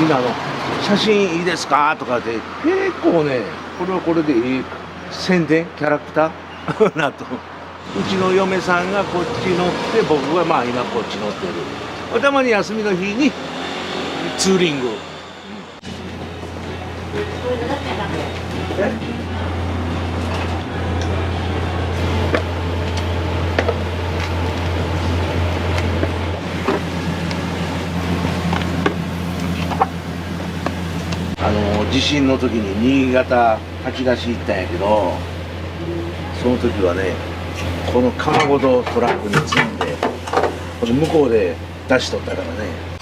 みんな写真いいですかとかで結構ね、これはこれでいい宣伝キャラクターなと。うちの嫁さんがこっち乗って僕がまあ今こっち乗ってる。たまに休みの日にツーリング。地震の時に新潟炊き出し行ったんやけど、その時はねこの釜ごとトラックに積んで向こうで出しとったからね。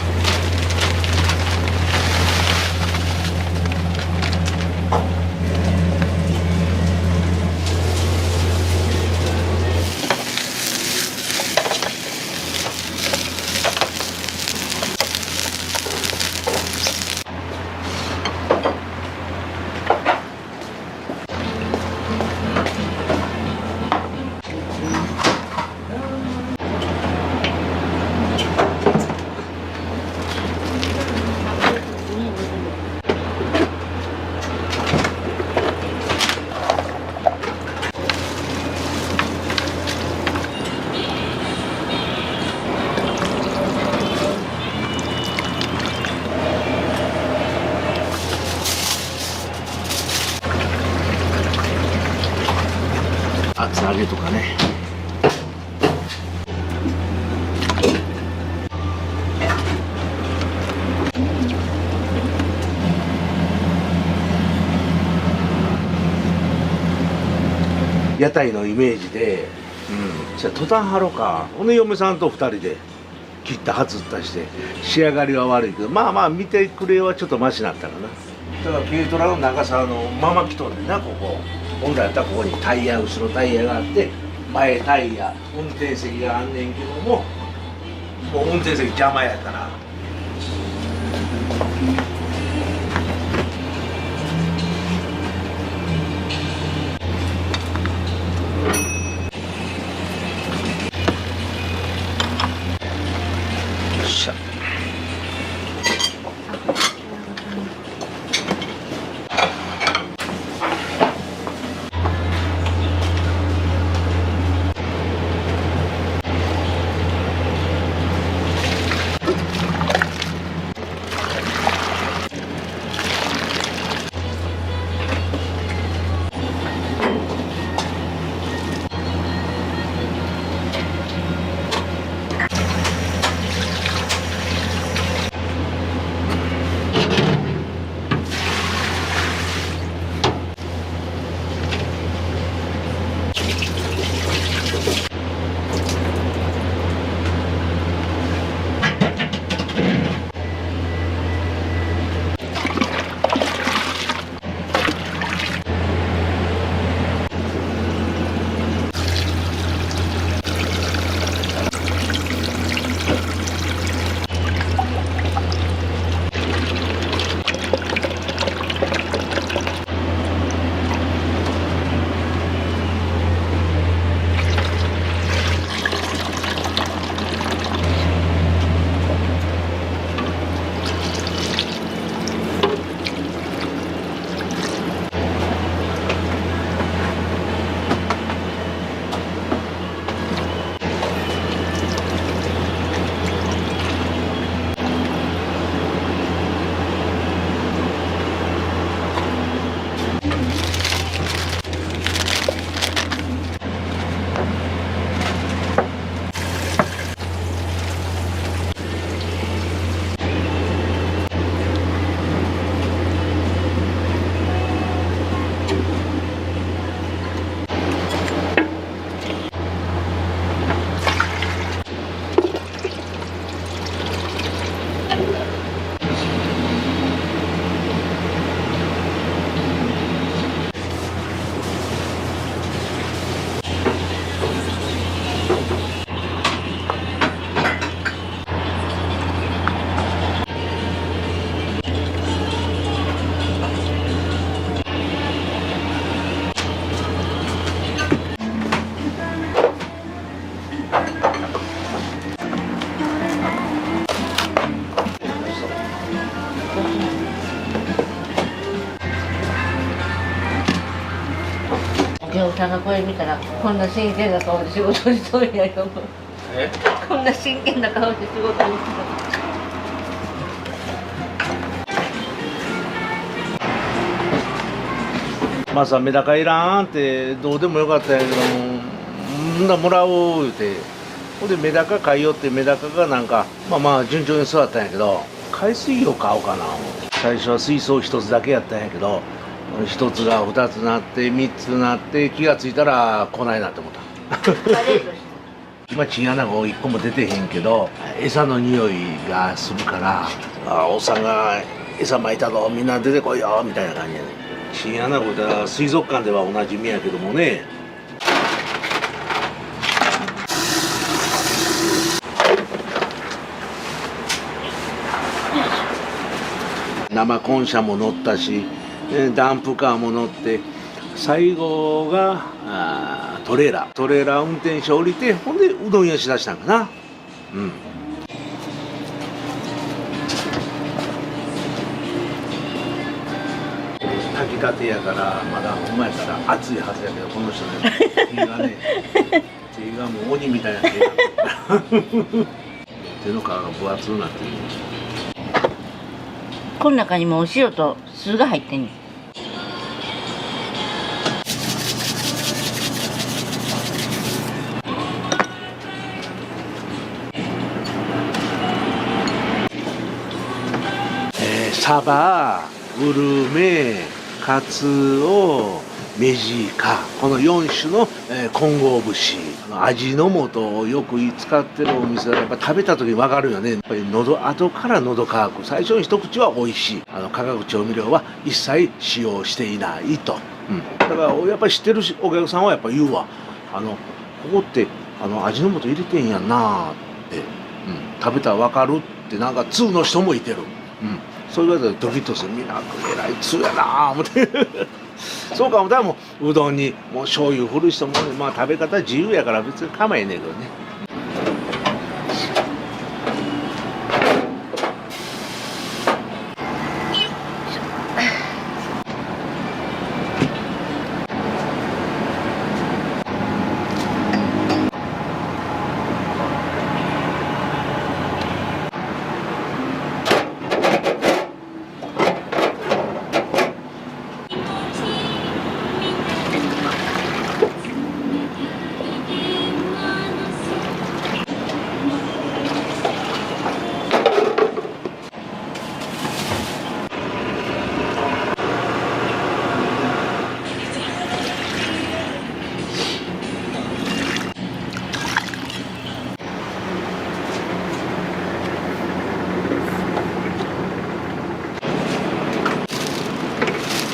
厚揚げとかね。屋台のイメージで、じゃあトタン張ろうか。この嫁さんと2人で切ったはずったして仕上がりは悪いけど、まあまあ見てくれはちょっとマシなったかな。だから軽トラの長さのまま来とんねんな。ここ本来やったらここにタイヤ、後ろタイヤがあって前タイヤ、運転席があんねんけども、もう運転席邪魔やから。よっしゃ。今日さんがこれ見たらこんな真剣な顔で仕事にしそうやよ。こんな真剣な顔で仕事にしそう。まあさ、メダカいらんってどうでもよかったんやけども、もらおう言うて、ほんでメダカ買いよって、メダカがなんかまあ順調に育ったんやけど、海水魚買おうかな。最初は水槽一つだけやったんやけど、一つが二つなって三つなって、気がついたら来ないなって思った今チンアナゴ一個も出てへんけど、餌の匂いがするから、おっさんが餌まいたぞ、みんな出てこいよみたいな感じやね。チンアナゴでは水族館ではおなじみやけどもね。生コン車も乗ったし、ダンプカーも乗って、最後がトレーラー運転手降りて、ほんでうどん屋しだしたんかな。炊きたてやからまだほんまやから熱いはずやけど、この人ね手がもう鬼みたいな手が手の皮が分厚くなってる。この中にもお塩と酢が入ってんねん。サバ、ウルメ、カツオ、メジカ、この4種の混合節、味の素をよく使ってるお店はやっぱ食べた時に分かるよね。やっぱり後から喉乾く。最初の一口は美味しい。化学調味料は一切使用していないと。だからやっぱり知ってるお客さんはやっぱ言うわ。ここって味の素入れてんやんなって、食べたら分かるってなんか通の人もいてる。そういうわけでドキッとする。みんなえらい通やな思ってそうか思ったらもううどんにもう醤油振る人も、まあ食べ方自由やから別に構えねえけどね。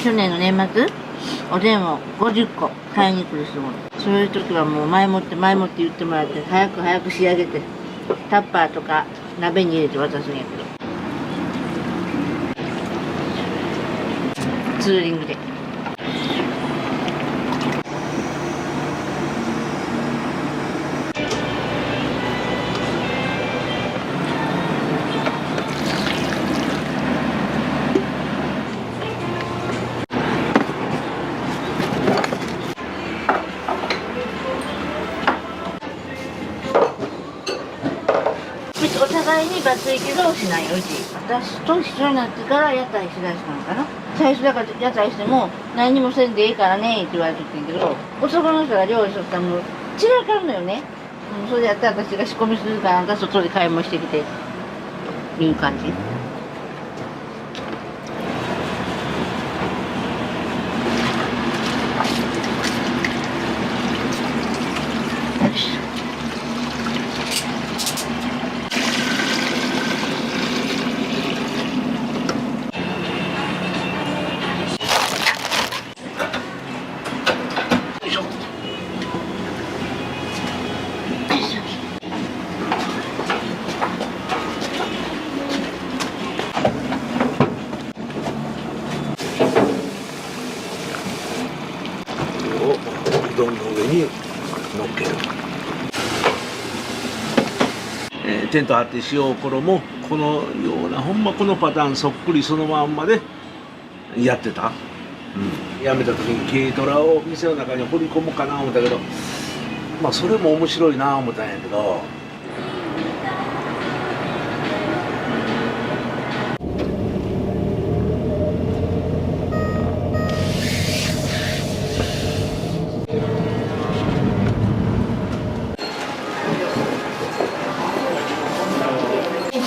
去年の年末おでんを50個買いに来る人も、そういう時はもう前もって言ってもらって、早く仕上げてタッパーとか鍋に入れて渡すんやけど、ツーリングで。お互いにバツイチ同士なんよ、うち。私と一緒になってから屋台しだしたのかな。最初だから屋台しても何にもせんでいいからねって言われとってんけど、男の人が料理しとったらもう散らかるのよね。それでやったら私が仕込みするからあんた外で買い物してきていう感じ。うどんの上に乗っける。テント張って塩衣もこのようなほんまこのパターンそっくりそのまんまでやってた。辞めた時に軽トラを店の中に掘り込もうかな思ったけど、まあそれも面白いな思ったんやけど。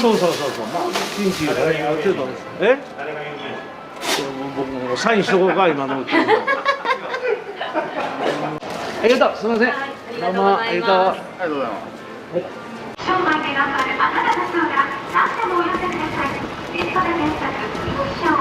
そうそうそうそう、まあピンチがねある程度です。僕もサインしとこうか今のうちに。ありがとう、すみません。どうもありがとう。ありがとうございます。商売で頑張るあなたの相談、何でもお寄せください。ネットで検索、囲碁ショー。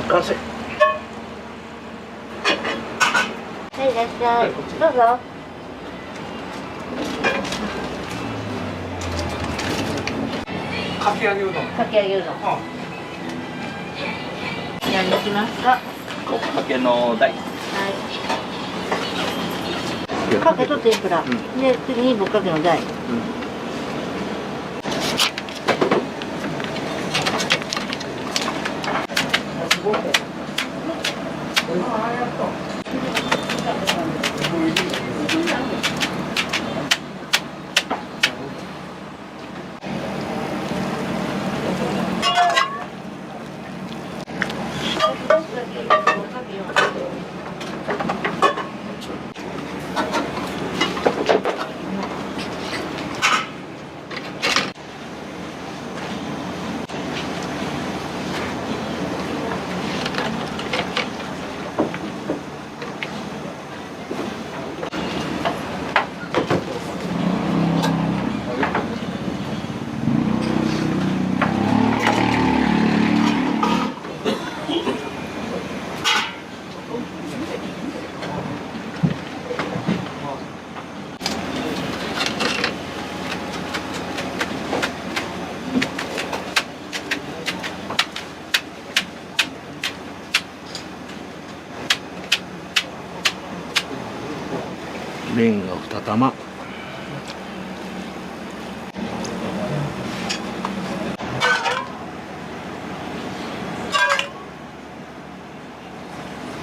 完成。はい、いらっしゃい。どうぞ。かき揚げうどん。かき揚げうどん。何にしますか。こかけの大。はい。かけと天ぷら。で、次にぶっかけの大。麺が2玉。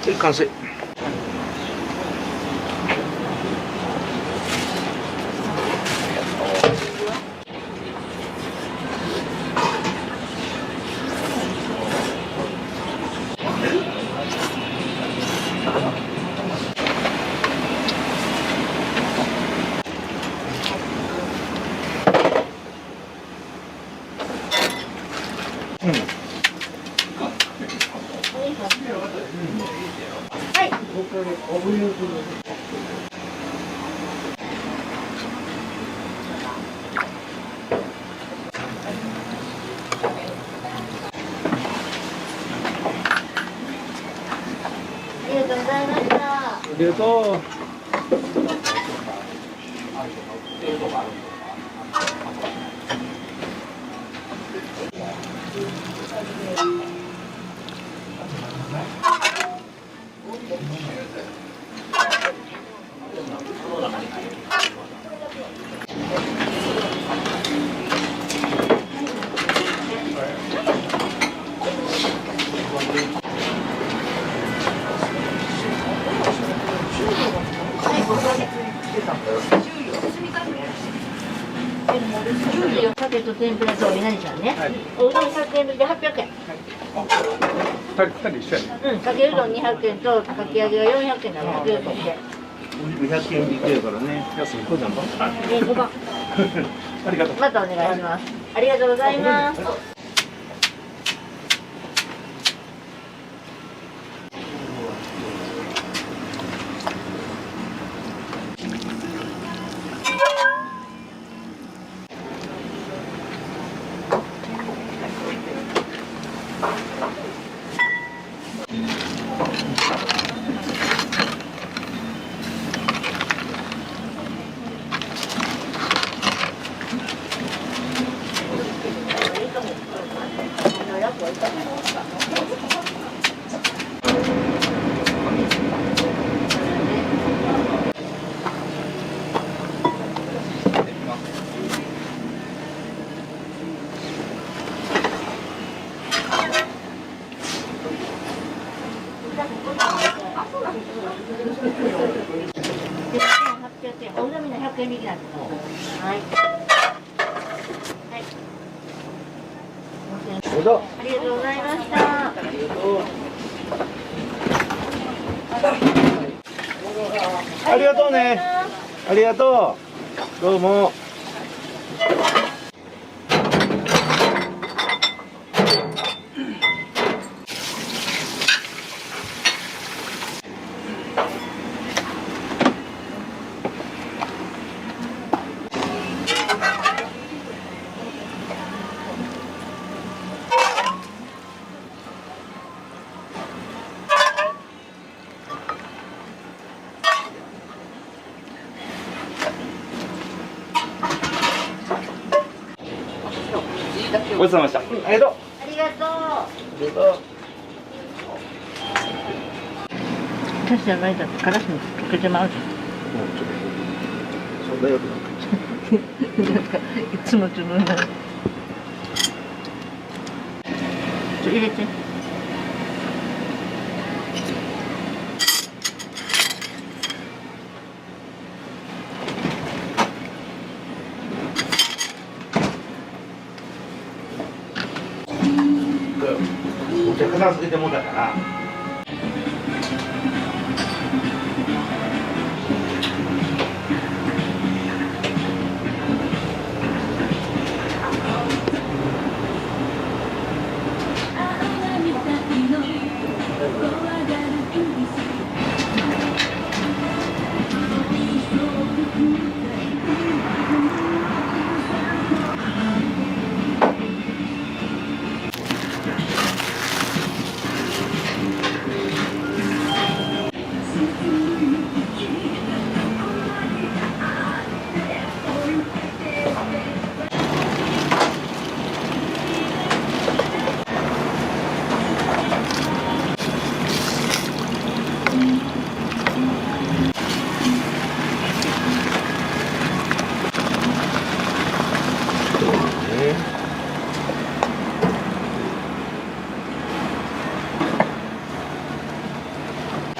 で完成。はい。ありがとうございました。ありがとう。かけと天ぷらとお稲荷さんね。おうどん100円引きで800円。二人一緒やね。うん、かけうどん200円とかき揚げが400円なの。100円として。お肉100円引きやからね。安い子じゃんば。 5番。ありがとう。またお願いします。ありがとうございます。回右なんです。はい。はい。どうぞ。ありがとうございました。ありがとう。ありがとうね。ありがとう。どうも。ごちそうさまでした。ありがとう。ありがとう。ありがとう。私じゃないだってからしも溶けてまうじゃん。もうちょっと。そんなよくななんかいつも自分が。入れて。お茶片付けてもうたから。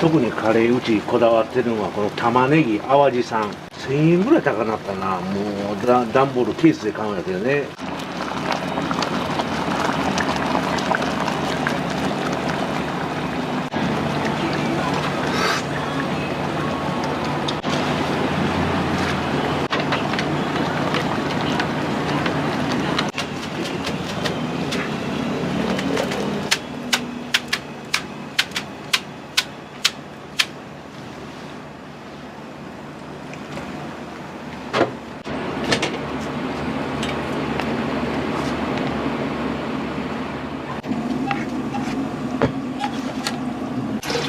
特にカレーうちこだわってるのはこの玉ねぎ淡路産1000円ぐらい高くなったな。もう段ボールケースで買うんやけどね。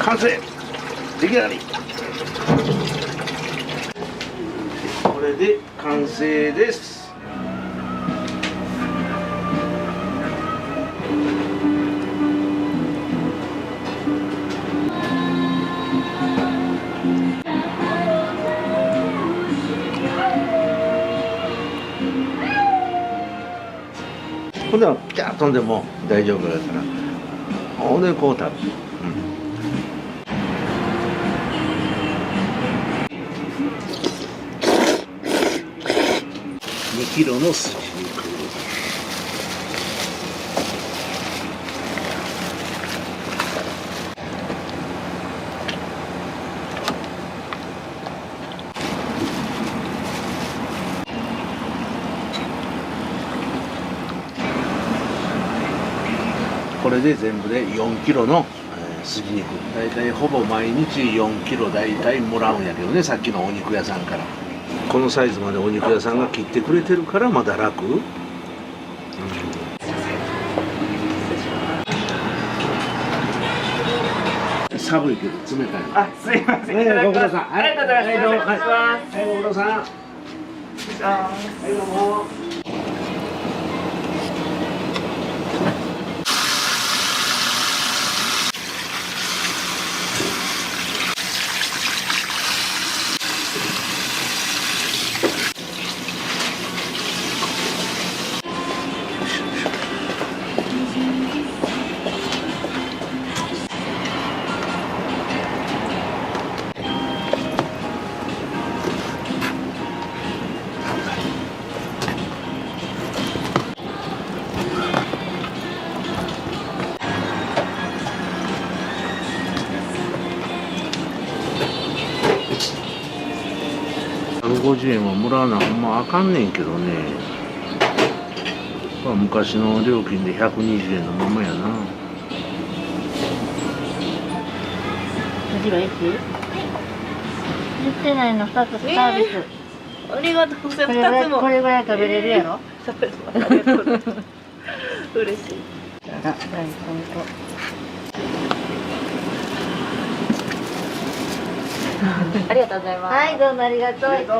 完成出来上がり。これで完成です。ほんでピャー飛んでも大丈夫だからほんでこう食べる。2キロのすじ肉。これで全部で4キロのすじ肉。だいたいほぼ毎日4キロだいたいもらうんやけどね、さっきのお肉屋さんから。このサイズまでお肉屋さんが切ってくれてるからまだ楽。寒いけど冷たい。あ、すいません。いただきます。ご苦労さん。ありがとうございます。はい、どうも。失礼します。はい、ご苦労さん。はい、どうも。150円はもらわなほんまあかんねんけどね。まあ昔の料金で120円のままやな。次は1？言ってないの2つサービス。ありがとうございます。これぐらい2つも。これぐらい食べれるやろ。食べれます。ありがとうございます。嬉しい。あ、じゃあこありがとうございます。はい、どうもありがとう。いつも。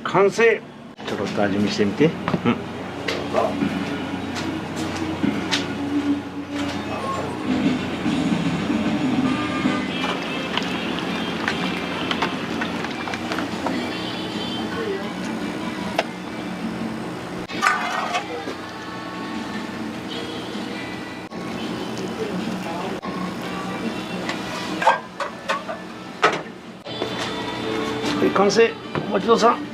完成。ちょろっと味見してみて。はい、完成。お待ちどうさん。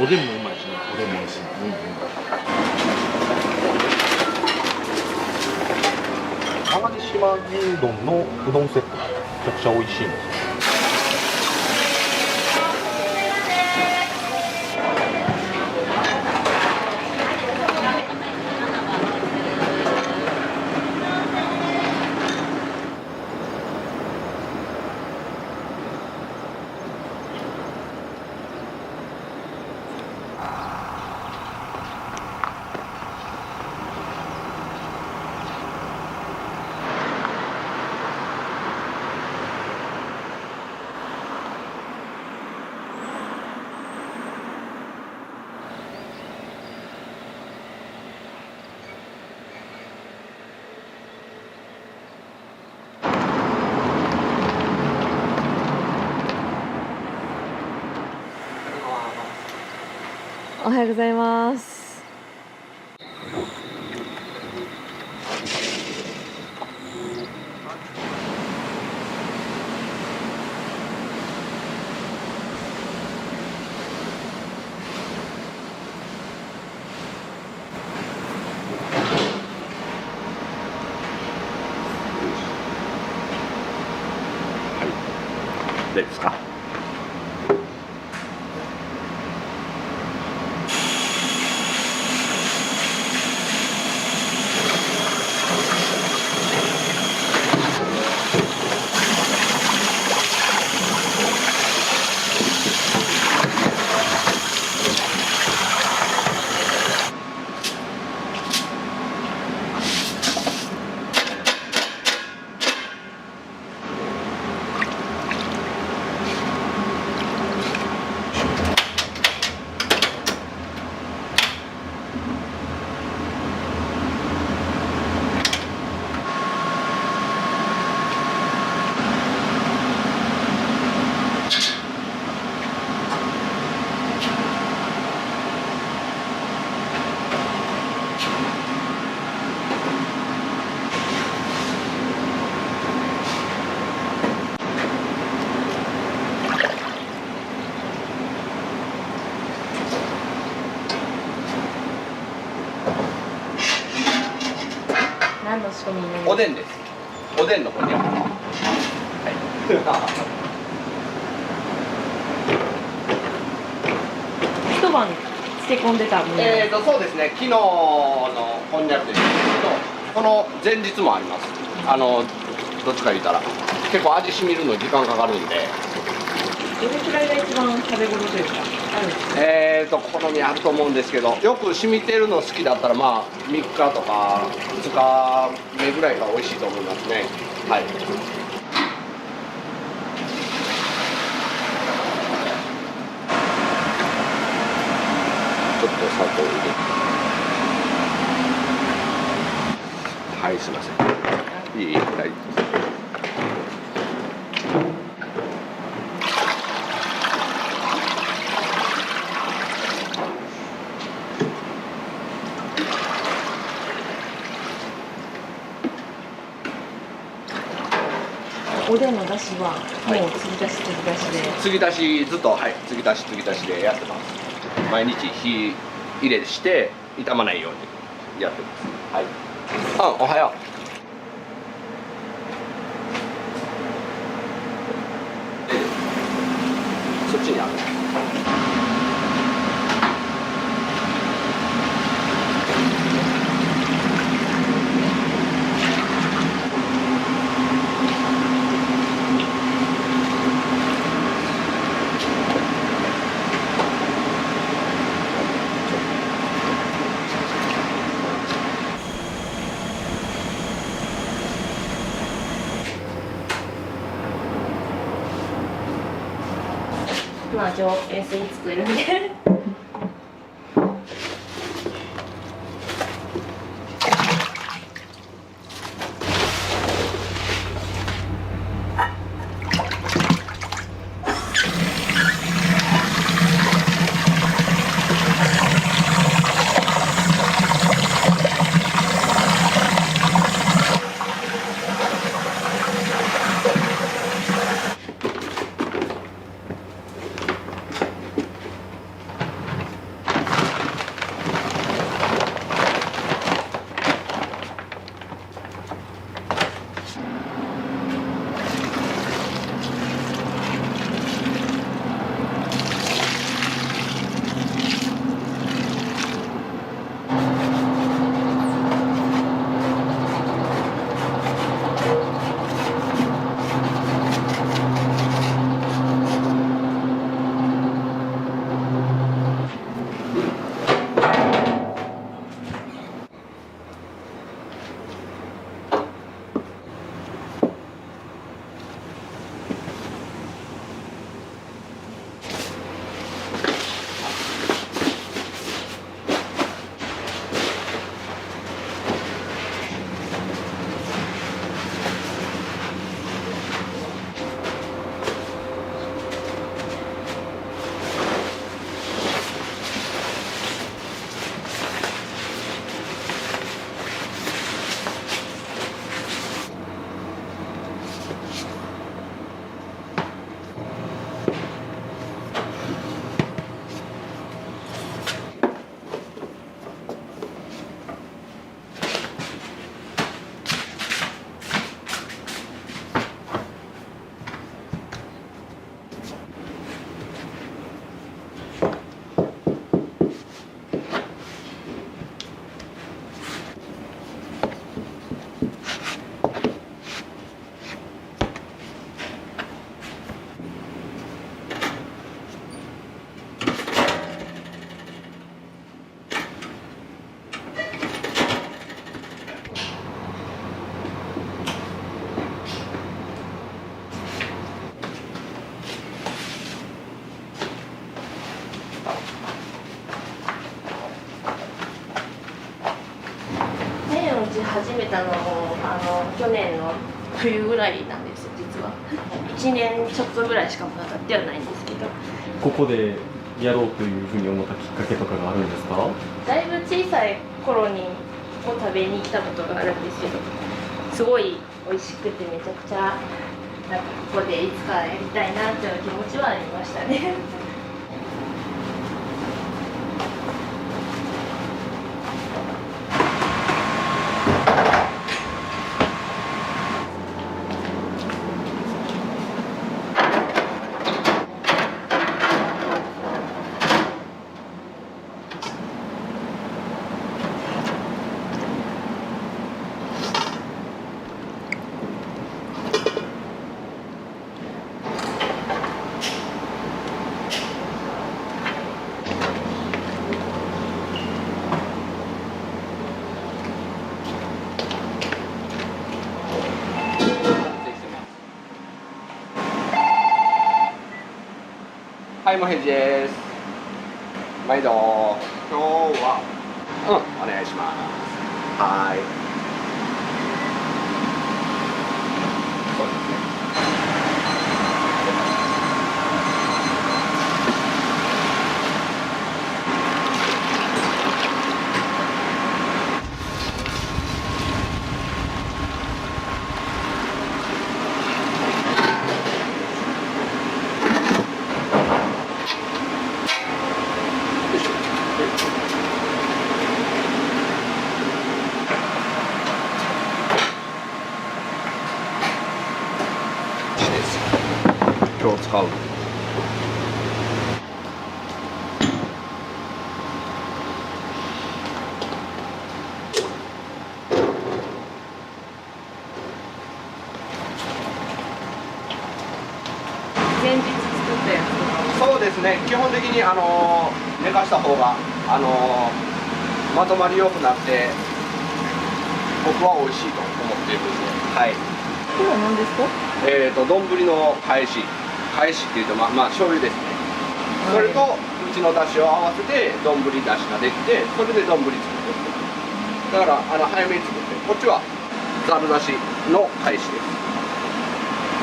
おでんもうまいしね。おでんも美味しい。淡路島牛丼のうどんセット、めちゃくちゃ美味しいんですよ。おはようございます。でですか。何の仕込みになる？おでんです。おでんのこんにゃく。はい。一晩漬け込んでたもの。そうですね。昨日のこんにゃくですけど、この前日もあります。どっちか言ったら結構味しみるのに時間かかるんで。どれくらいが一番食べ頃というかあるんですか？好みあると思うんですけど、よく染みてるの好きだったらまあ3日とか2日目ぐらいが美味しいと思いますね。はい。ちょっと砂糖入れて。はい、すいません。いい、大丈夫です。おでんの出汁はもう継ぎ足し継ぎ足しで。継ぎ足しずっと、はい、継ぎ足し継ぎ足しでやってます。毎日火入れして傷まないようにやってます。はい。おはよう。そっちにある。まあ上塩水作るんで。始めたのも去年の冬ぐらいなんですよ実は。1年ちょっとぐらいしかまだ経ってはないんですけど。ここでやろうというふうに思ったきっかけとかがあるんですか？だいぶ小さい頃にここ食べに来たことがあるんですけど、すごい美味しくてめちゃくちゃなんかここでいつかやりたいなっていう気持ちはありましたね。はい、もへじです。毎度。今日は、お願いします。はい。そうですね。今日使う。前日作ったやつとかそうですね。基本的に寝かした方がまとまりよくなって僕は美味しいと思っているので、はい。これは何ですか？丼の返しっていうとまあ醤油ですね。それとうちの出汁を合わせて丼出汁ができて、それで丼作ってる。だから早めに作って、こっちはざる出汁の返しです。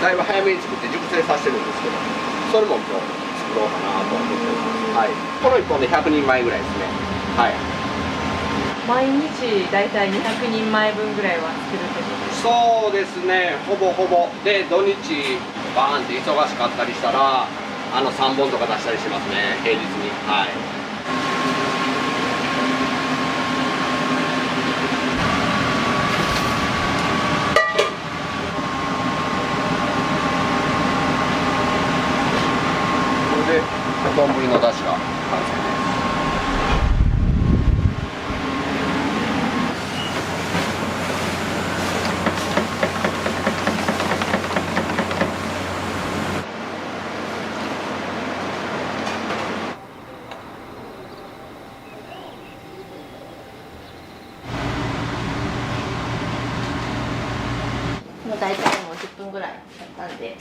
だいぶ早めに作って熟成させてるんですけど、それも今日作ろうかなと思ってます。はい。この1本で100人前ぐらいですね。はい。毎日だいたい200人前分ぐらいは作るってことですか？そうですね、ほぼほぼで土日バーンって忙しかったりしたら3本とか出したりしますね、平日に。はい。これで丼の出汁が完成です。もう大体もう10分ぐらい経ったんで、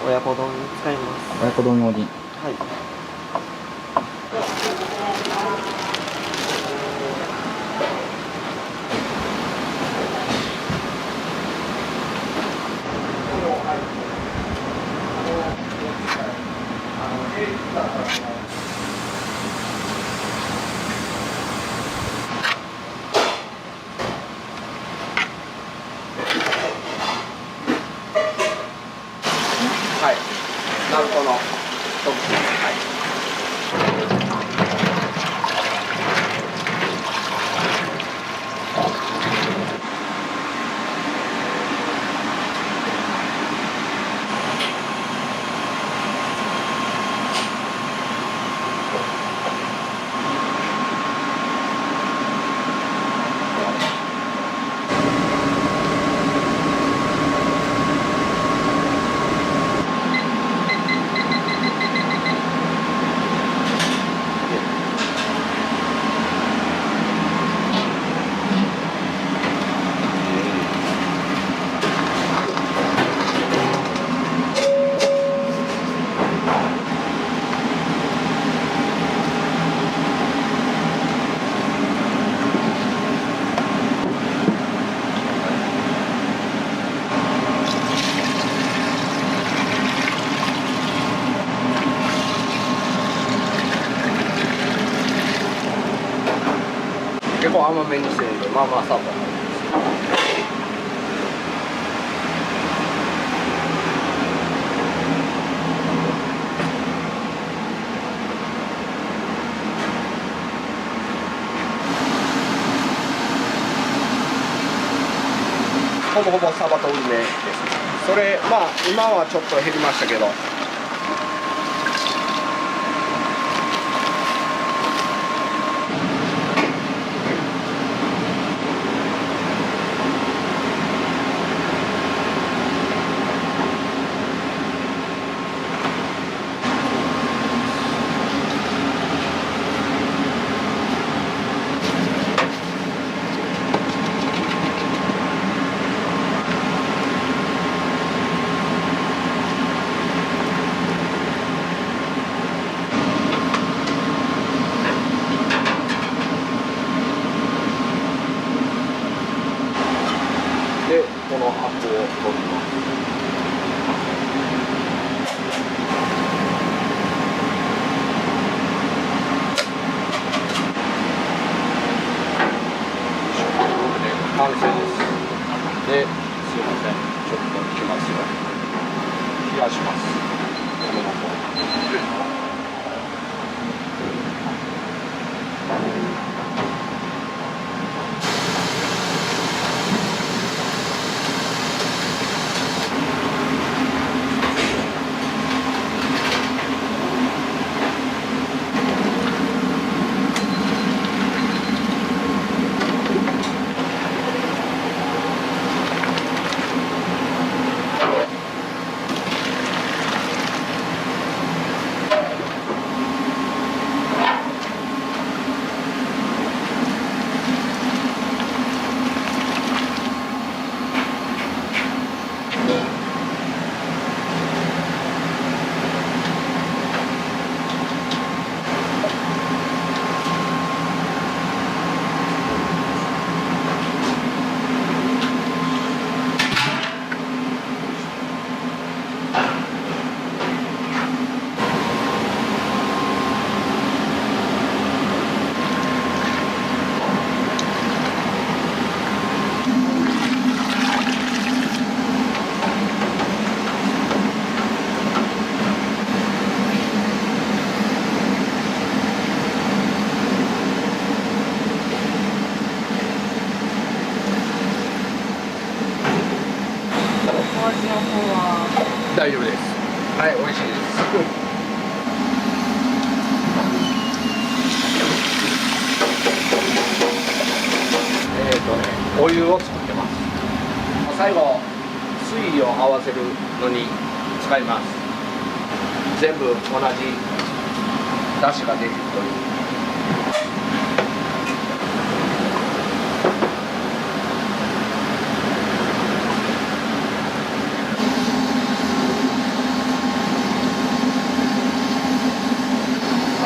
親子丼に使います。親子丼用に。はい。結構甘めにしてるんで、まあまあサーモン。ほぼほぼサバと梅です。それまあ今はちょっと減りましたけど。で、このアップを取ります。完成です。で、すいません。ちょっと引きますよ。冷やします。このまま。お味の方は大丈夫です。はい、美味しいです。お湯を作ってます。最後、水を合わせるのに使います。全部同じ出汁が出るという。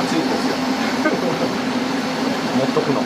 熱いんですよ。持っとくの。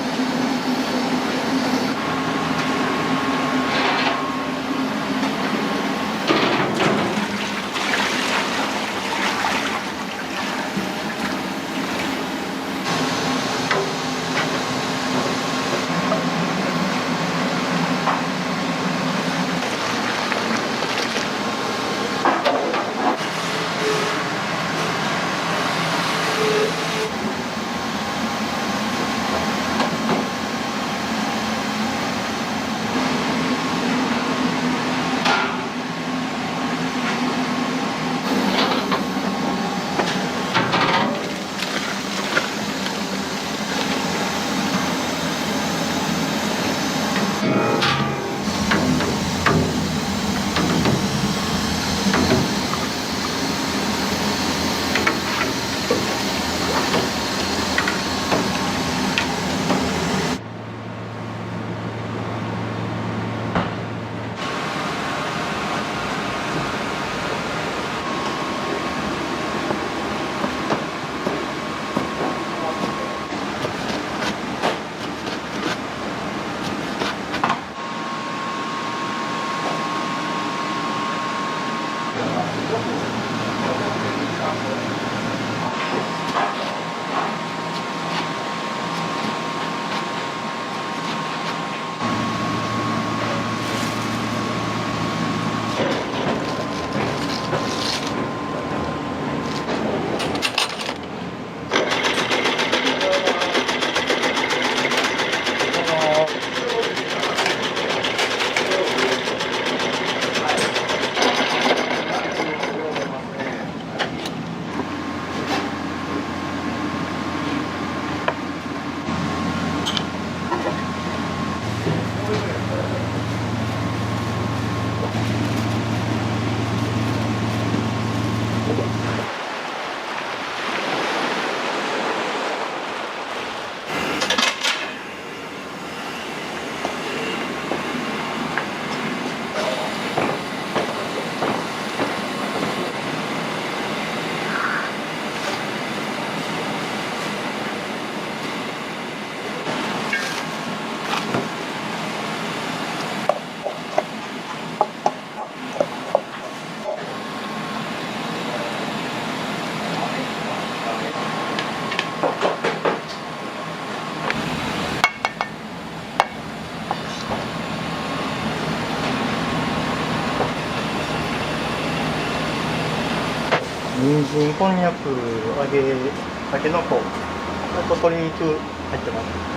人参、こんにゃく、揚げ、たけのこ、あと鶏肉入ってます。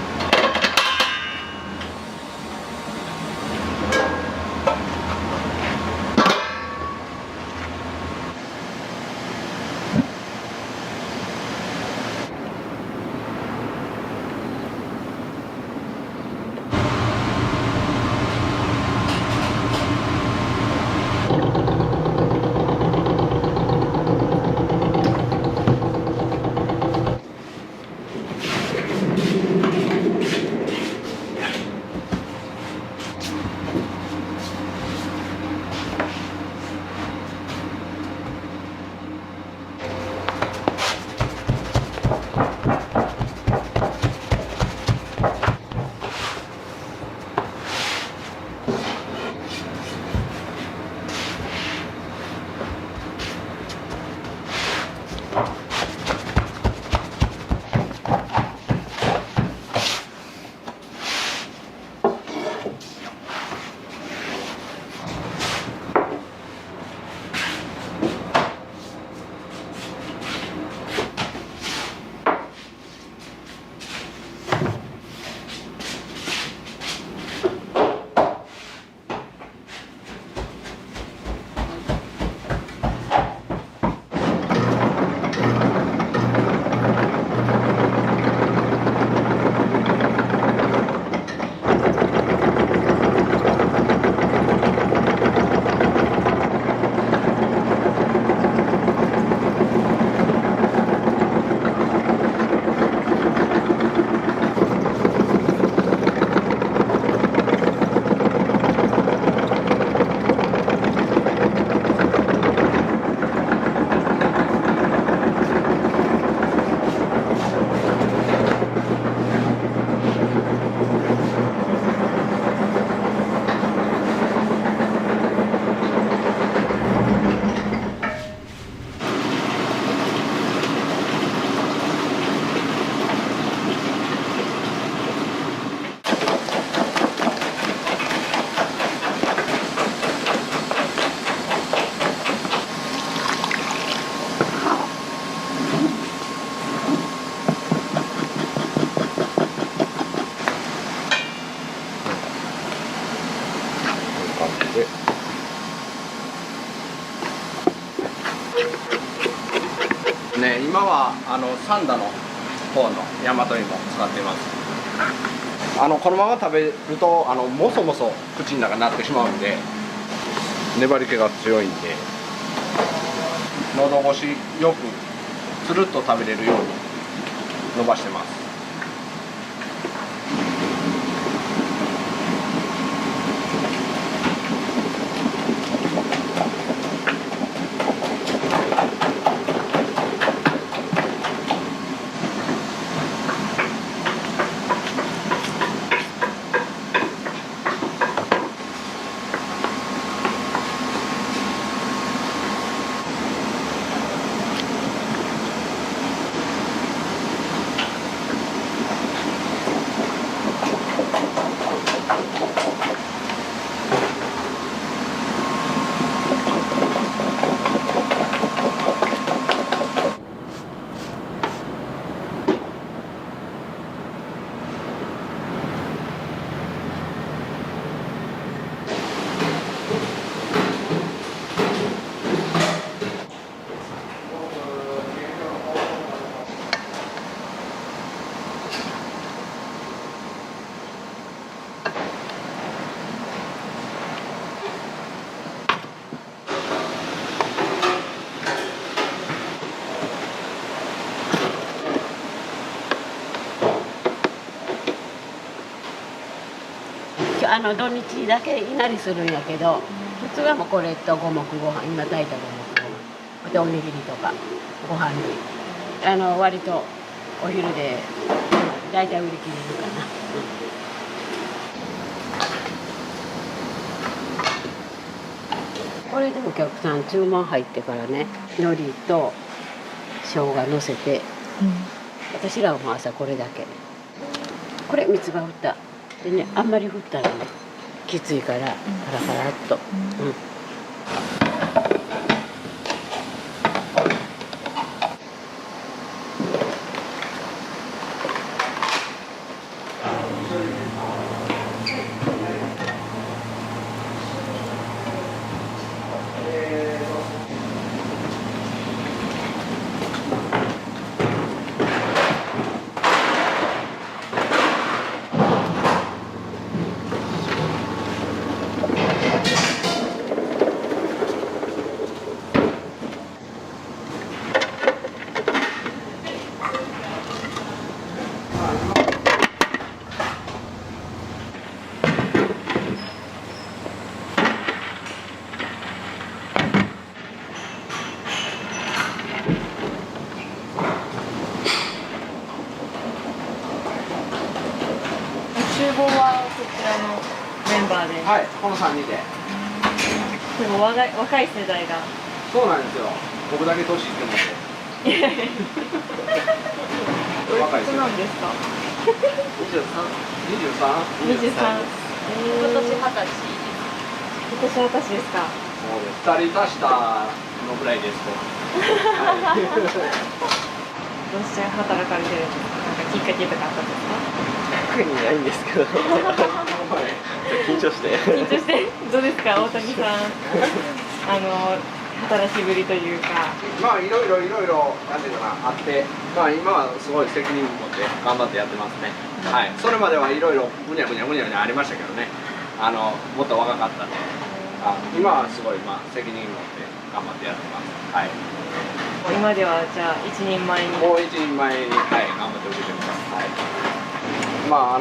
ね、今は三田の方の大和芋を使っています。このまま食べるともそもそ口の中になってしまうんで、粘り気が強いんで、喉越しよくつるっと食べれるように伸ばしてます。土日だけいなりするんやけど、普通はもうこれと五目ご飯、今炊いた五目ご飯でおにぎりとかご飯に割とお昼でだいたい売り切れるかな。これでお客さん注文入ってからね、海苔と生姜のせて、私らはもう朝これだけ。これ三つ葉振ったでね、あんまり振ったらねきついからパラパラっと。坊はこちらのメンバーで、はいこの3人で。でも若い世代が。そうなんですよ。僕だけ年いってもいやいやおいくつなんですか。23。23。今年20歳。ですか。そうです。2人足したのぐらいですと。どうして働かれてるんですか。なんかきっかけとかあったんですか。特にないんですけど緊張してどうですか大谷さん。働きぶりというか。まあいろいろなんていうかなあって、まあ今はすごい責任持って頑張ってやってますね。はい。それまではいろいろむにゃむにゃありましたけどね。もっと若かったんで、今はすごい責任持って頑張ってやってます。はい。今ではじゃあ一人前に。もう一人前に頑張って受けてます。はい。まあ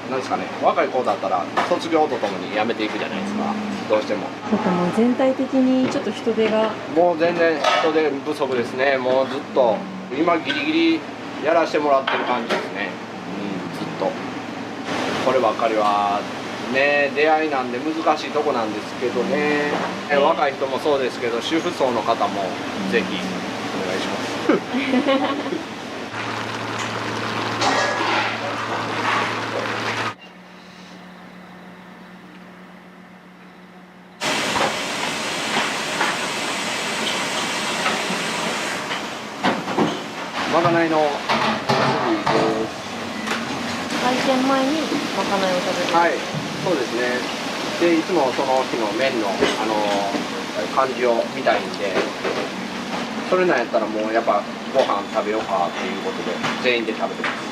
なんですかね、若い子だったら卒業とともに辞めていくじゃないですか。どうしても。そうか、もう全体的にちょっと人手が。もう全然人手不足ですね。もうずっと今ギリギリやらせてもらってる感じですね。ずっとこればっかりはね、出会いなんで難しいとこなんですけどね。若い人もそうですけど、主婦層の方もぜひお願いします。まかないのおむすびです。開店前にまかないを食べる。はい、そうですね。で、いつもその日の麺の感じを見たいんで、それなんやったらもうやっぱご飯食べようかっていうことで全員で食べてます。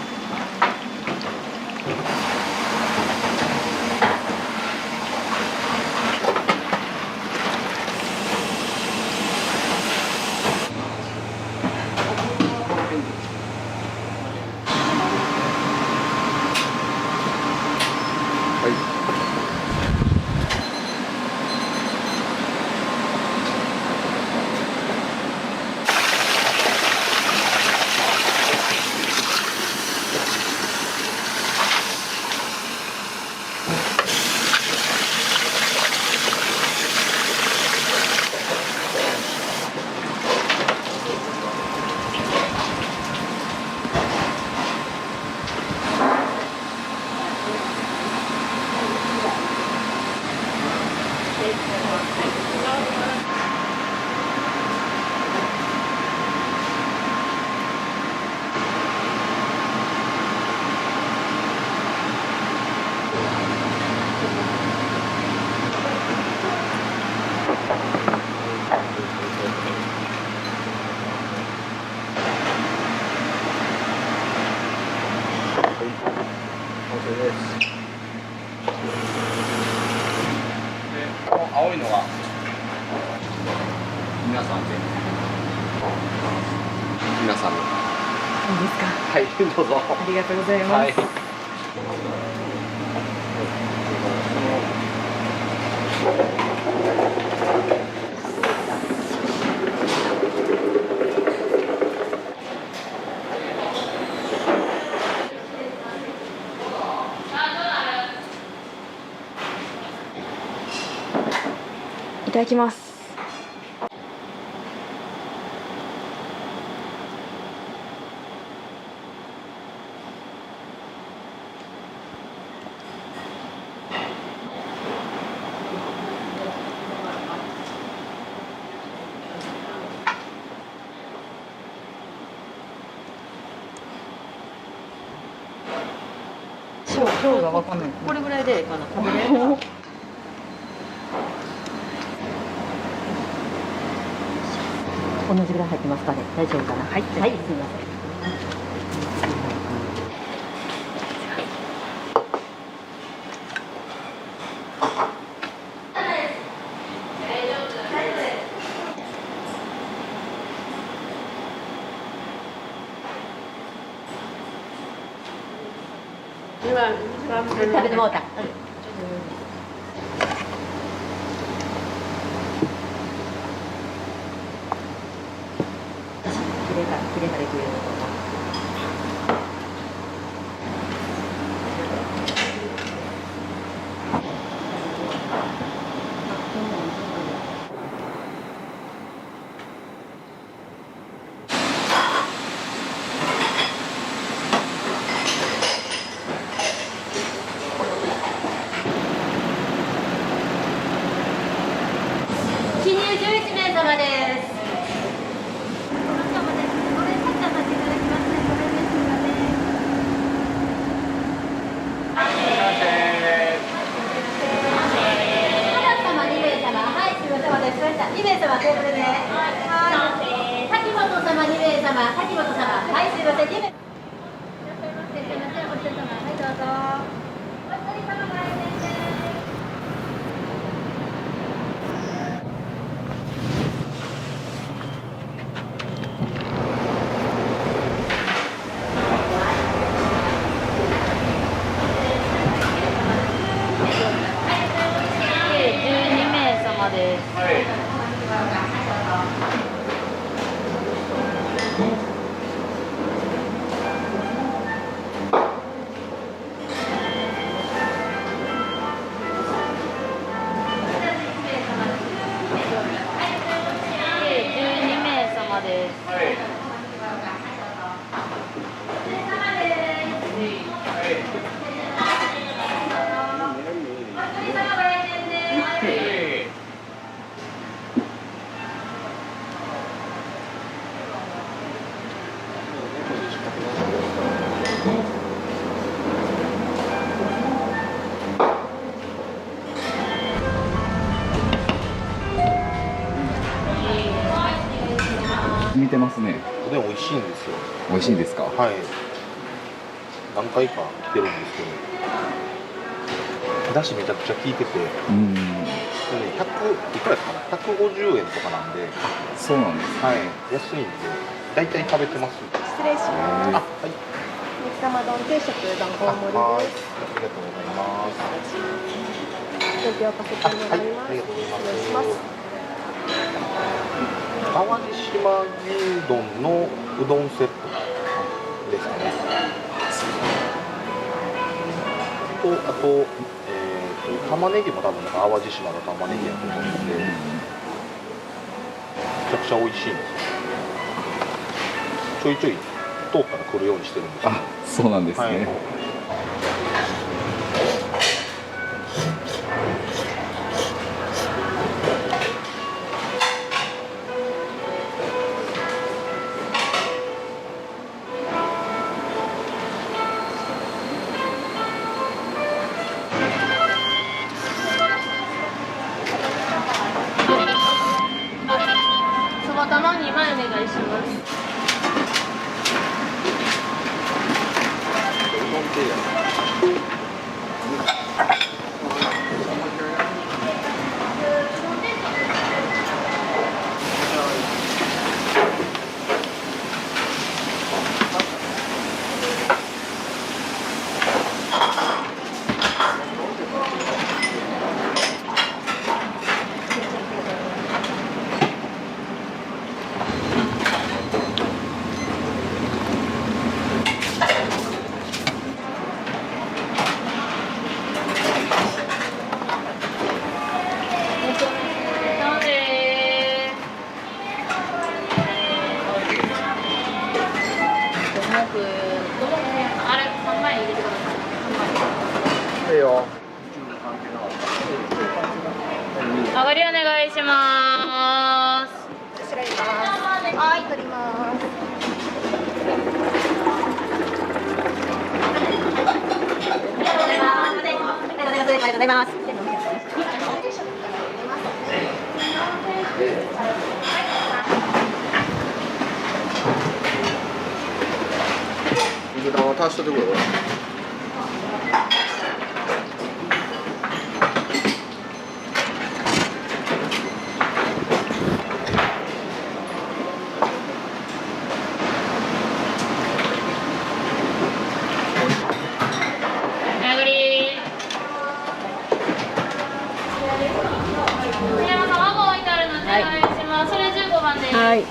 青いのが皆さんで、皆さんの。いいですか。はい、どうぞ。ありがとうございます。はい。いただきます。塩がわかんない。これぐらいでいいかな。食べれる。同じぐらい入ってますかね。大丈夫かな。はい、はい、すみません。食べてもうた。切れたらいくよ。しいんですよ。美味しいんですか？はい。何回か来てるんですけど、だしめちゃくちゃ効いてて、でね、100いくらかな、150円とかなんで、そうなんですね。はい、安いんで、大体食べてます。失礼します。はい。肉玉丼定食丼大盛りはい、あです。りがとうございます。伝票かけてもらいます。ありがとうございます。失礼します。淡路島牛丼のうどんセットですかね。あと、玉ねぎも多分なんか淡路島の玉ねぎやと思うんで、めちゃくちゃ美味しいんですよ。ちょいちょい遠くから来るようにしてるんですよ。あ、そうなんですね。はい。そば玉2枚お願いします。上がりお願いします。失礼します。はい、取ります。ありがとうございます。肉玉足しとってくれ。はい。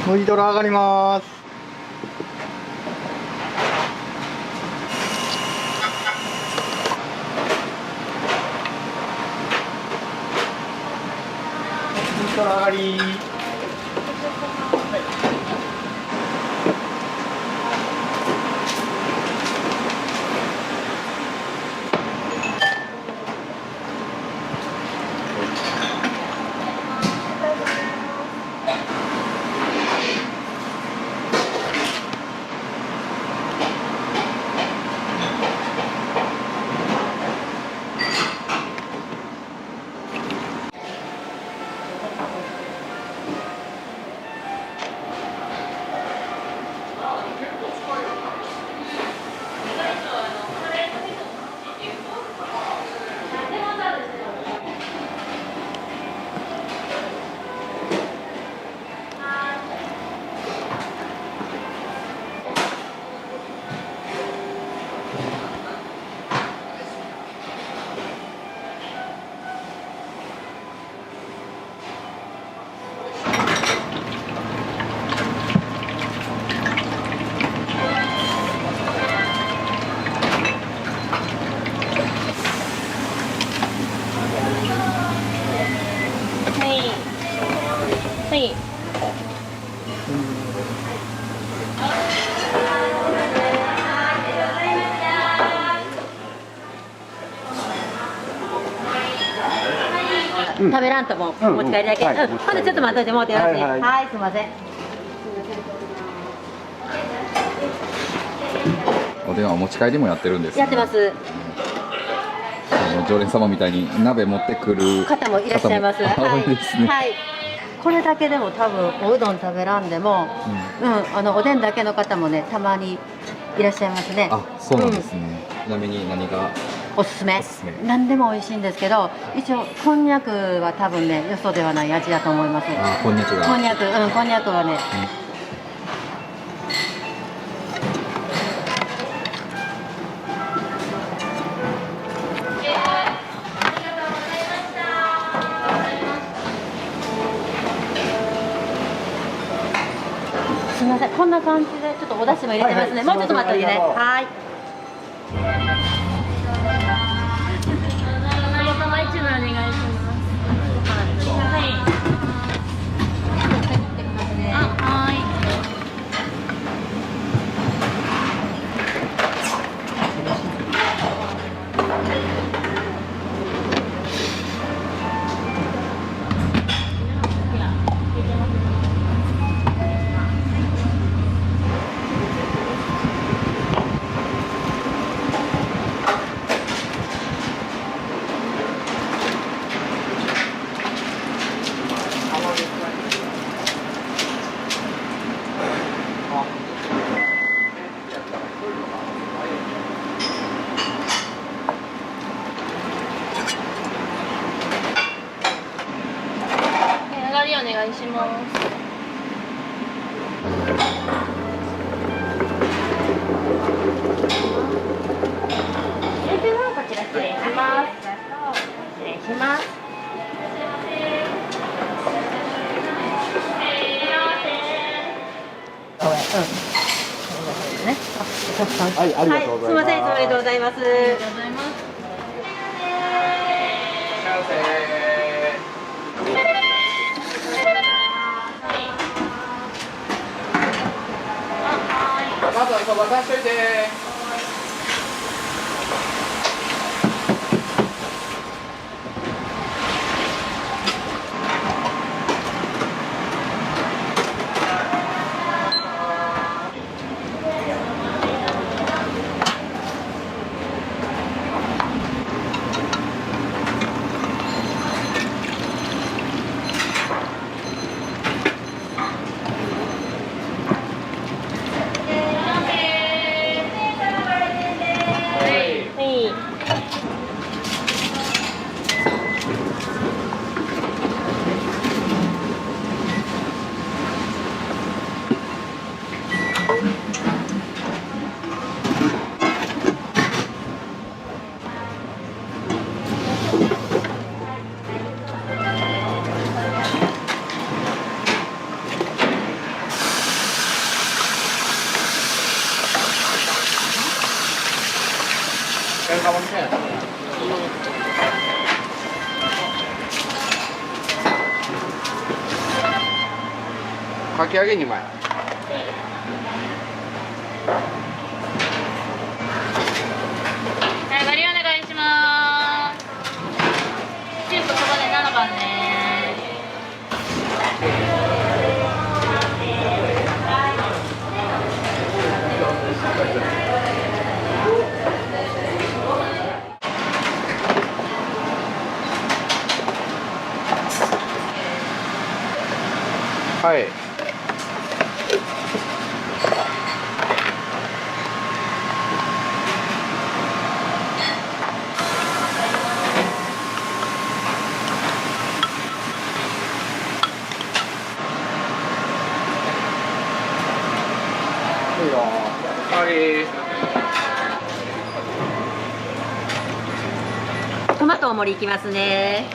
麦ドラ上がります。空上がり。はい。食べらんとも持ち帰りだけ。ほんでちょっと待っといてもらってよろしい。はい、すみません。おでんはお持ち帰りもやってるんですね。やってます。常連様みたいに鍋持ってくる方もいらっしゃいます。方も多いですね。はい。これだけでも多分おうどん食べらんでも、おでんだけの方もねたまにいらっしゃいますね。あ、そうなんですね。ちなみに何がおすすめ？何でも美味しいんですけど、一応こんにゃくは多分ねよそではない味だと思います。あ、こんにゃくが。こんにゃくはね。すみません、こんな感じでちょっとお出汁も入れてますね。もうちょっと待っておいてね。はい。玉一枚お願いします。はい。はい。お願いします。ではこちら失礼します。失礼します。はい、ありがとうございます。すみません、ありがとうございます。まずはそば出しといて。かき揚げ2枚。はい、ガリお願いします。スープそこで7番ね。はい。いいよ。はい。トマト大盛りいきますね。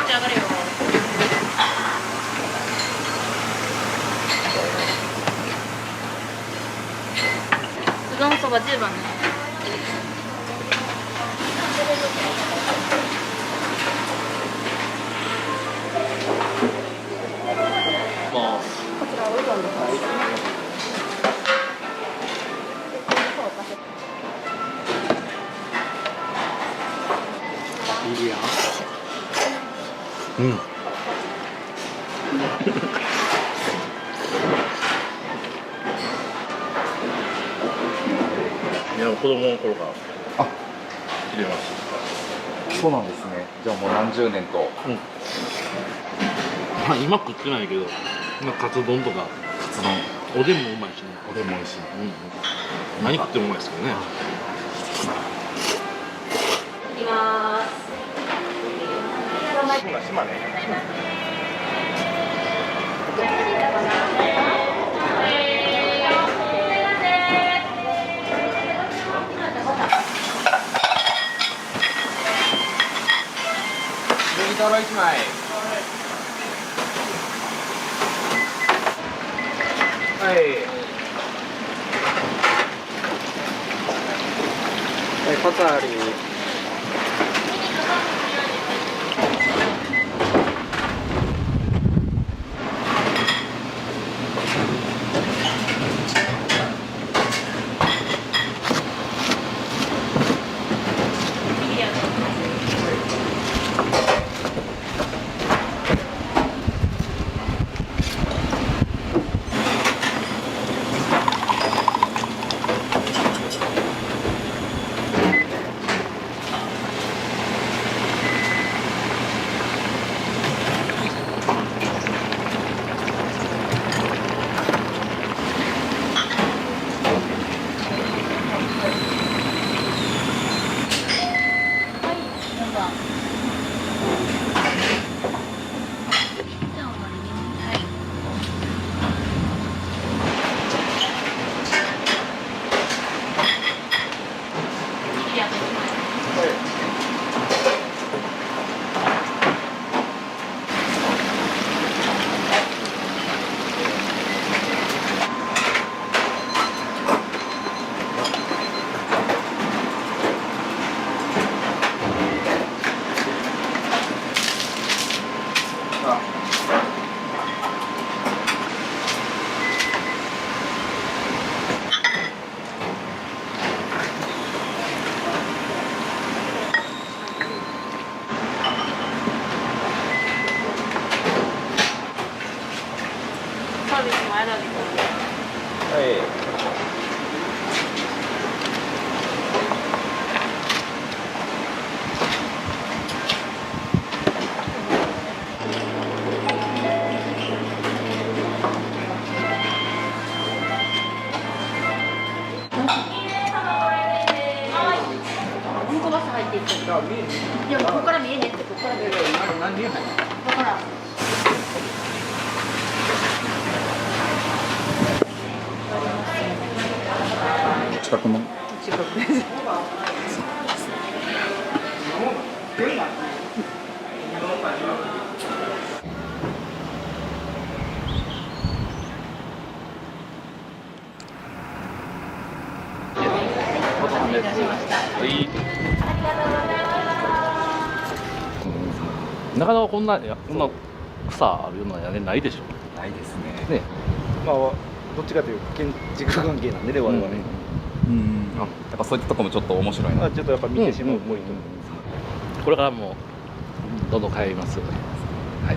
上がるよ。うどんそば10番ね。こちらおうどんです。いいや。うん。いや、子供の頃から。あ、入れました。そうなんですね。じゃあもう何十年と。うん。まあ、今食ってないけど、今カツ丼とか。カツ丼。おでんもうまいしね。おでんも美味しい。うん。何食ってもうまいですけどね。いきまーす。島根。ネギトロ1枚。はい。パターリサービス前田です。はい。本当バス入っていっちゃう。いや、ここから見えへんって、ここから見えへん。何人入る？だから。近くの。近くです。礼いたしました。なかなかこんな草あるような屋根ないでしょ。ないですね。ね。まあどっちかというと建築関係なんでね我々。やっぱそういったところもちょっと面白いな。ちょっとやっぱ見てしまうポイント。これからもどんどん通います。はい。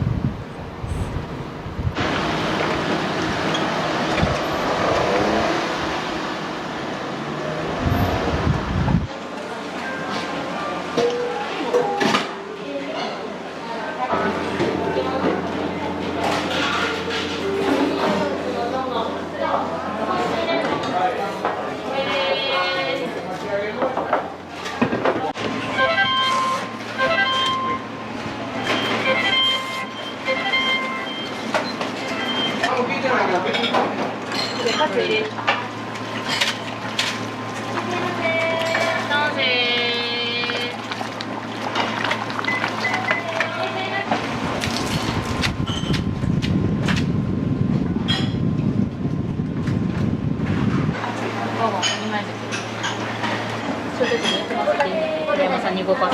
そういう時にいつも先に栗山さんに動かす。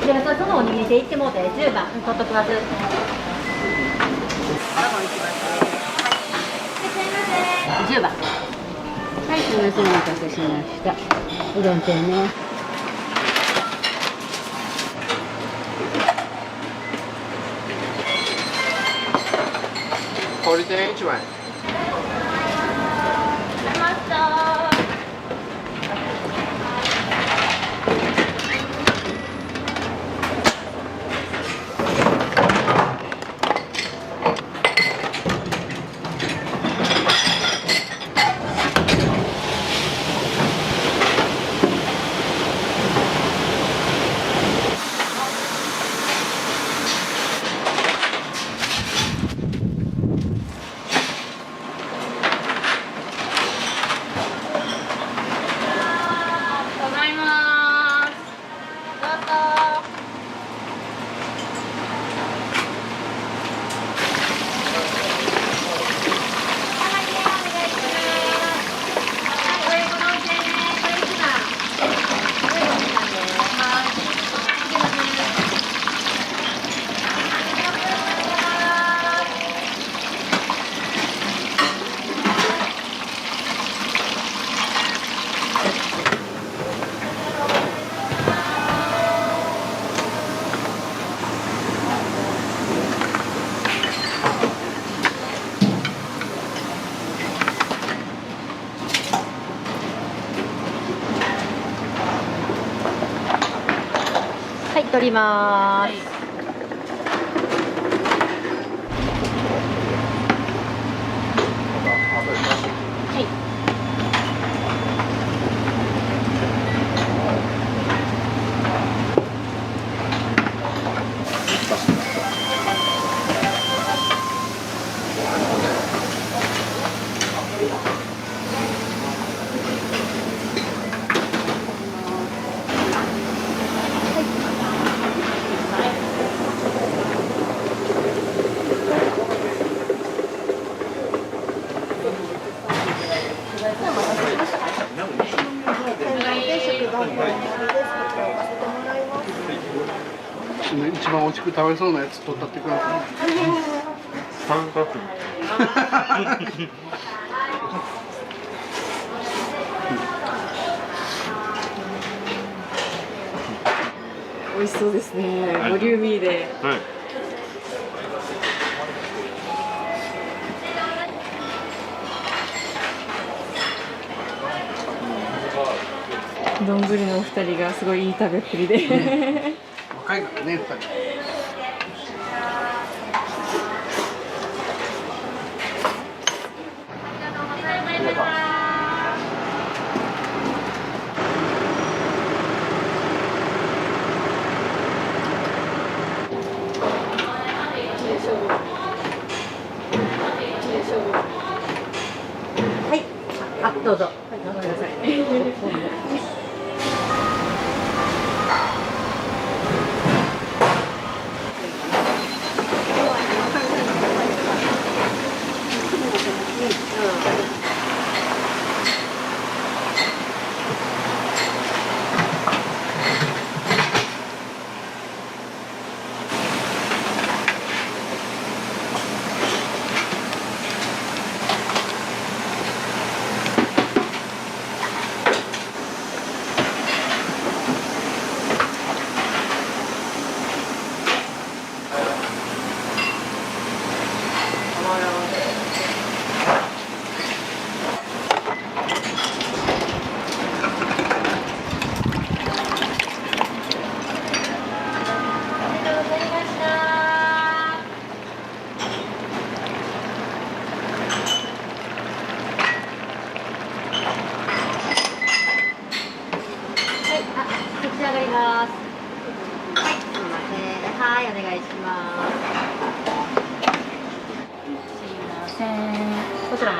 ではそのおにぎりで行ってもうて10番取っときます。10番。はい、すみません、お待たせしました。うどん店ね。氷店1枚。はい、取ります。はい。一番美味しく食べそうなやつ取ったってください。三角。美味しそうですね。ボリューミーで。はい。どんぶりのお二人がすごいいい食べっぷりで。若いからね、二人。はい、あ、どうぞ。はい、ごめんなさい。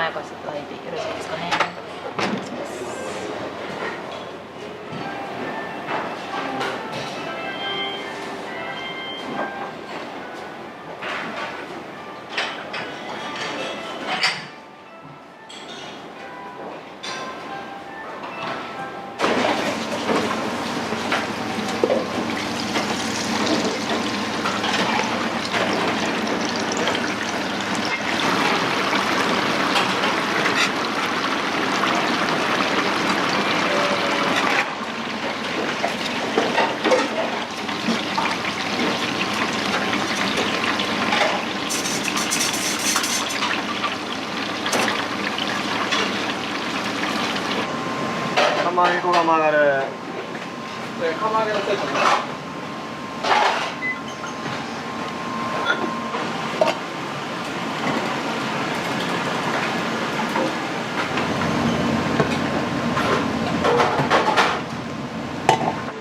前を貸していただいてよろしいですかね。釜揚げ粉が曲がる。釜揚げのセット。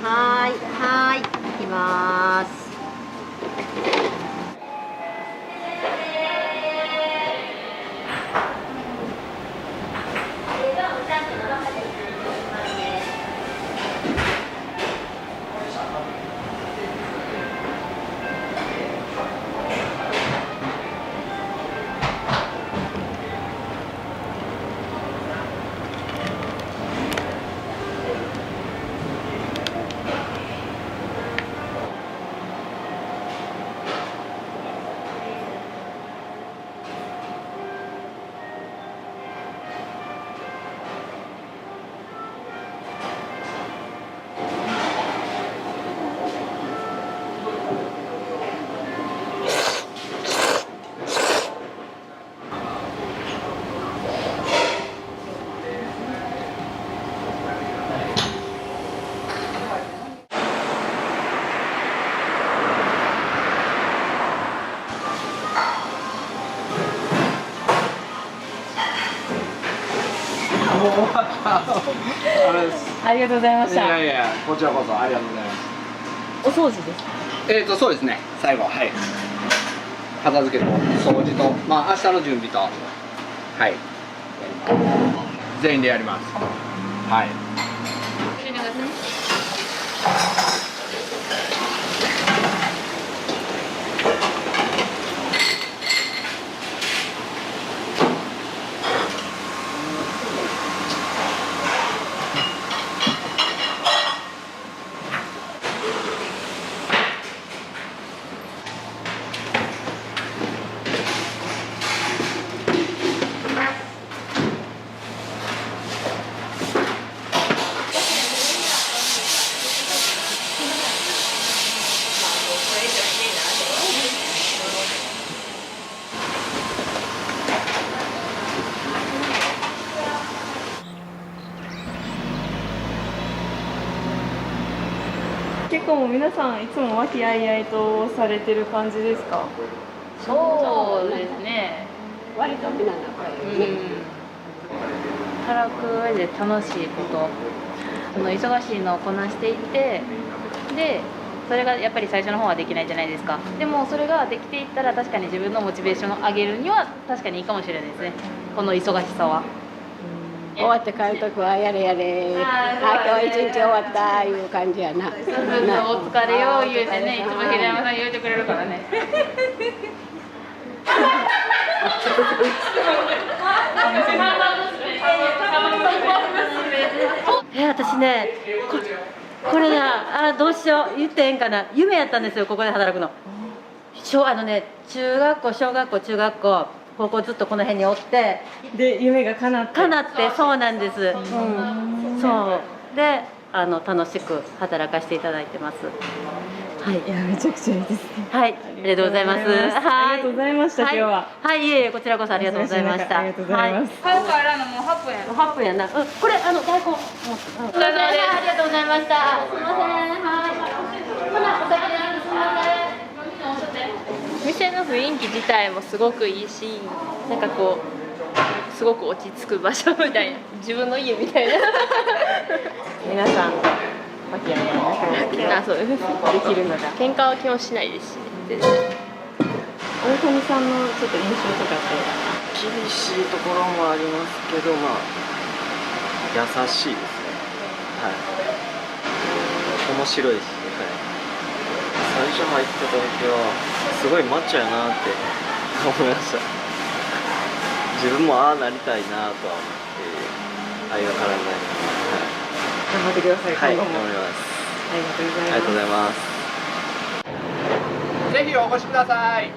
はい、行きます。ありがとうございました。いやいや、こちらこそありがとうございます。お掃除ですか？そうですね。最後、はい。片付けと掃除と、まあ明日の準備と、はい。全員でやります。はい。結構皆さんいつも和気あいあいとされてる感じですか？そうですね。割とみんな仲良いね。働く上で楽しいこと、その忙しいのをこなしていって、でそれがやっぱり最初の方はできないじゃないですか。でもそれができていったら確かに自分のモチベーションを上げるには確かにいいかもしれないですね。この忙しさは。終わって帰るときはやれやれ、今日一日終わったいう感じやな。お疲れよ言うてね、いつも平山さん言うてくれるからね。私ね、これな、どうしよう、言ってええんかな、夢やったんですよ、ここで働くの。中学校、小学校、中学校、高校ずっとこの辺におって、で夢が叶って。そうなんです。そうで、楽しく働かせていただいてます。はい。いや、めちゃくちゃいいですね。はい、ありがとうございます。ありがとうございました。今日は。はい、いえいえ、こちらこそありがとうございました。ありがとうございます。買うからのもう8分や。8分やな。これ大根。すみません、ありがとうございました。すみません、はい。ほな、お酒ですみません。店の雰囲気自体もすごくいいし、なんかこうすごく落ち着く場所みたいな、自分の家みたいな。皆さん和気あいあいなそうです。できるのが喧嘩は基本しないですしね。大谷さんのちょっと印象とかって厳しいところもありますけど、まあ優しいですね。はい。面白いし、はい。最初入ってた時はすごいマッチョやなって思いました。自分もああなりたいなとは思って、ああいう体になります。頑張ってください。はい、今後も頑張ります。ありがとうございます。ありがとうございます。ぜひお越しください。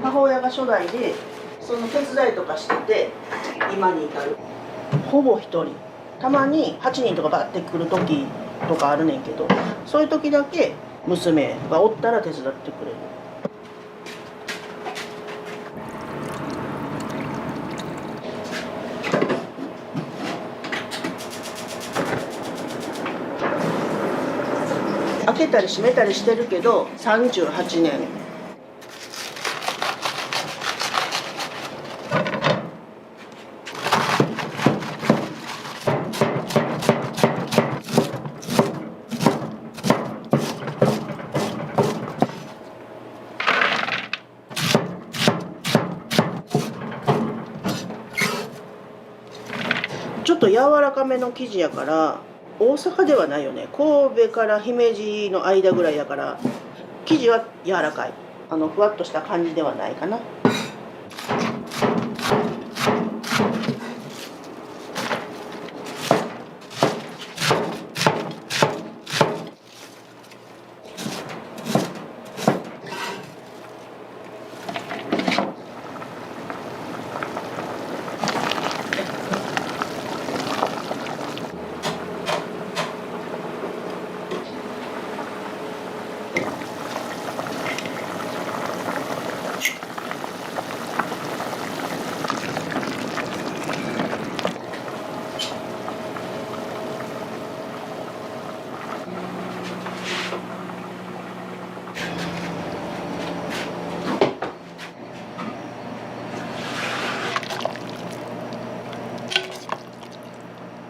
母親が初代でその手伝いとかしてて今に至る。ほぼ一人、たまに8人とかバッて来る時とかあるねんけど、そういう時だけ娘がおったら手伝ってくれる。開けたり閉めたりしてるけど38年。ちょっと柔らかめの生地やから、大阪ではないよね。神戸から姫路の間ぐらいやから生地は柔らかい、ふわっとした感じではないかな。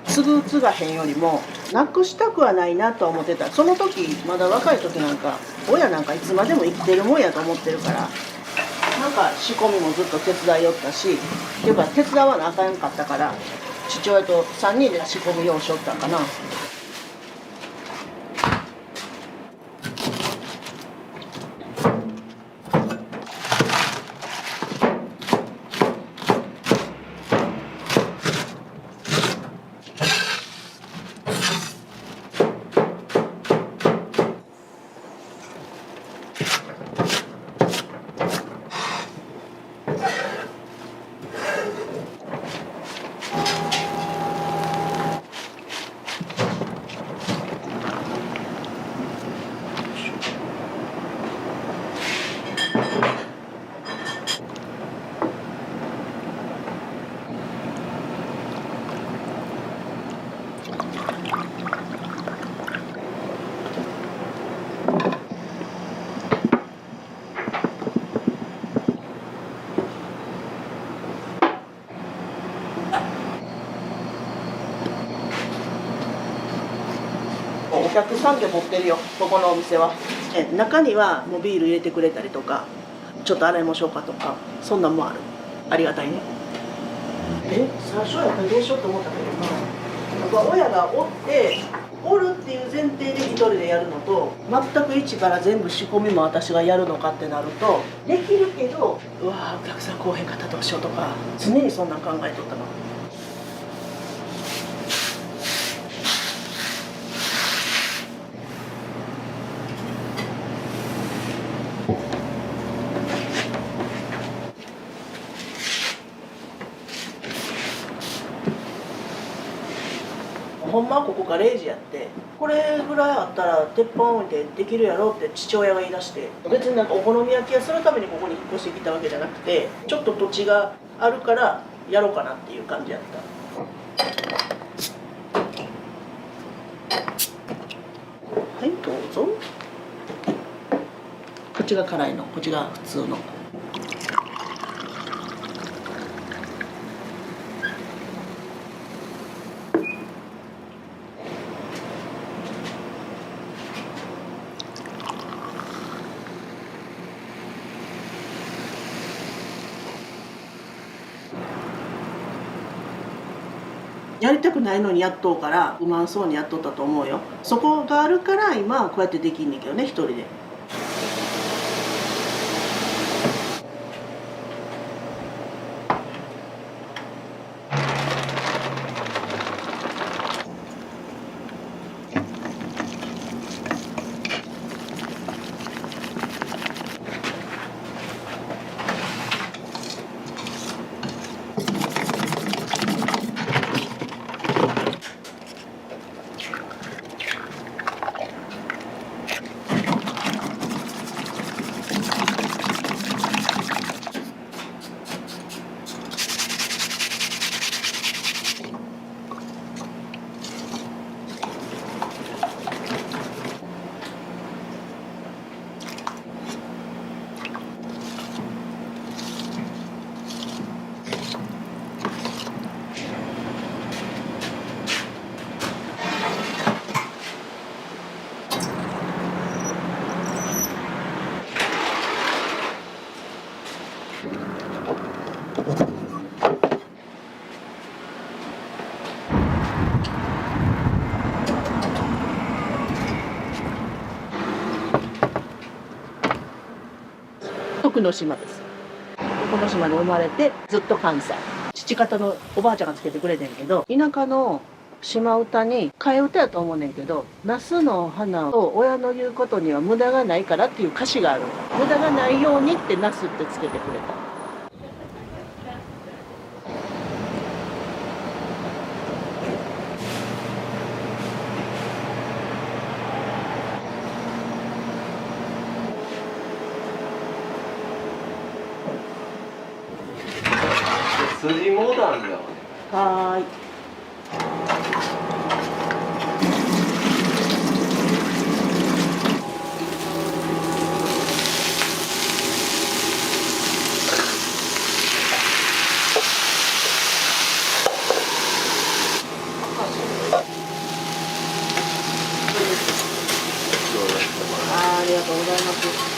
継ぐ継がへんよりもなくしたくはないなとは思ってた。その時まだ若い時なんか親なんかいつまでも生きてるもんやと思ってるから、なんか仕込みもずっと手伝いよったし、っていうか手伝わなあかんかったから父親と3人で仕込みようしよったんかな。お客さんで持ってるよ、ここのお店は。中にはもうビール入れてくれたりとか、ちょっと洗いましょうかとか、そんなんもある。ありがたいね。最初はやっぱりどうしようと思ったけどな、親がおっておるっていう前提で一人でやるのと全く一から全部仕込みも私がやるのかってなるとできるけどうわーお客さん来おへんかったらどうしようとか常にそんなん考えとったの。ほんまはここが0時やってこれぐらいあったら鉄板置いてできるやろって父親が言い出して別になんかお好み焼き屋するためにここに引っ越してきたわけじゃなくてちょっと土地があるからやろうかなっていう感じやった。はいどうぞ。こっちが辛いのこっちが普通の。やりたくないのにやっとうから不満そうにやっとったと思うよ。そこがあるから今はこうやってできんねんけどね一人で。徳之島です。この島で生まれてずっと関西。父方のおばあちゃんがつけてくれてんけど田舎の島唄に替え歌やと思うねんけど「ナスの花を親の言うことには無駄がないから」っていう歌詞がある。無駄がないようにってナスってつけてくれた。筋モダンだよね。はーい。ありがとうございます。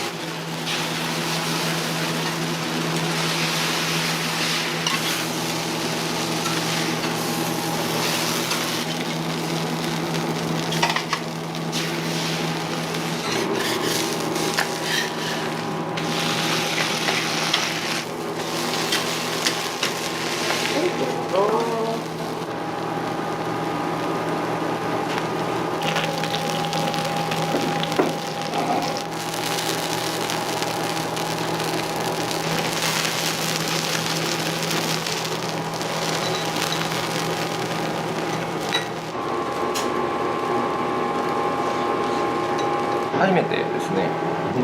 初めてですね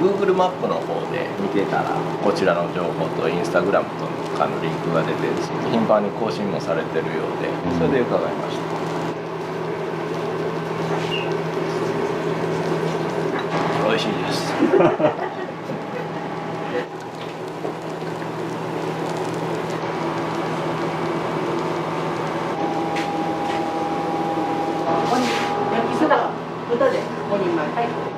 Google マップの方で見てたらこちらの情報と Instagram とかのリンクが出てるし頻繁に更新もされてるようでそれで伺いました。美味しいです焼きそば豚で5人前。はい。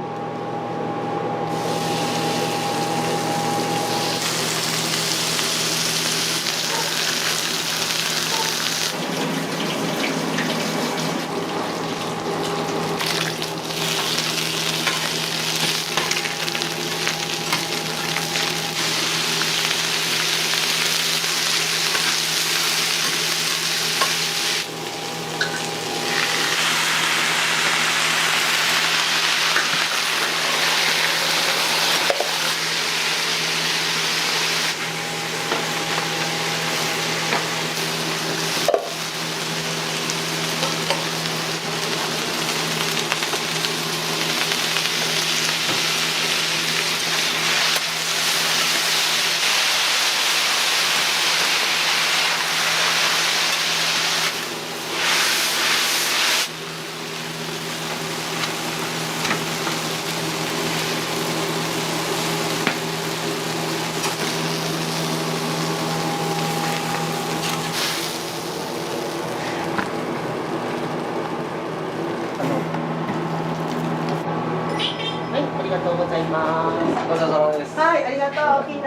ごちそうさまです。はい、ありがとう。昨日も。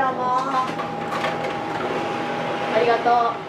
ありがとう。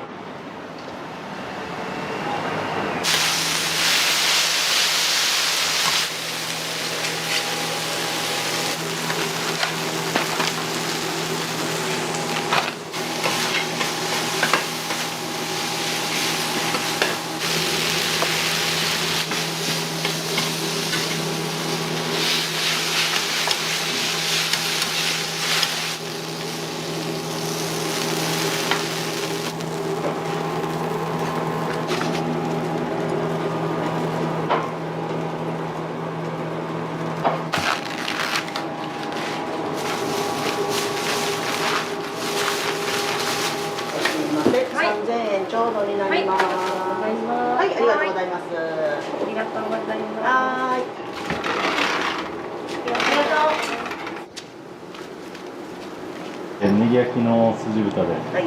3000円ちょうどになります。はい、ありがとうございます。ありがとうございます。はい。ネギ焼きの筋豚で。はい。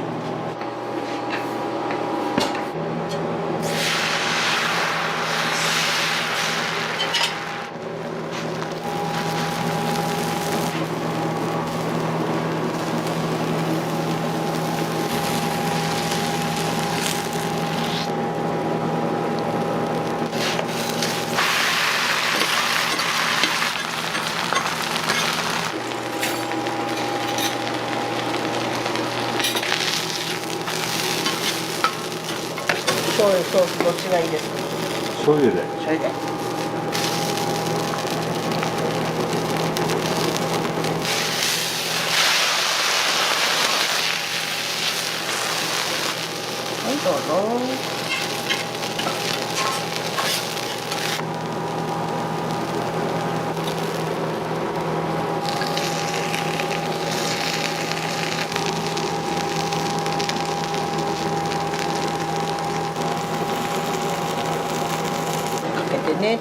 醤油ソースどっちがいいですか？醤油で。醤油で。はいどうぞ。ね。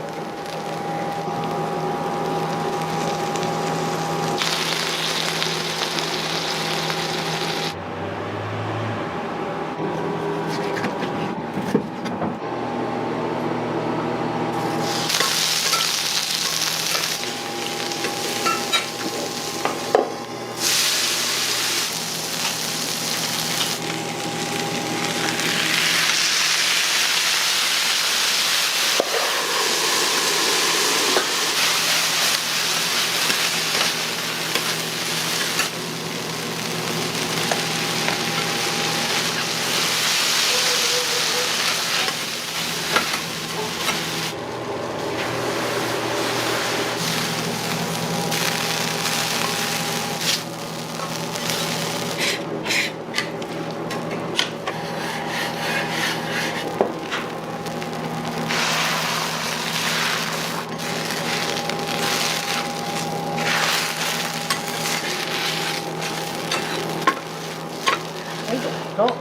どうぞ。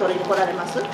取りに来られます？どうぞ。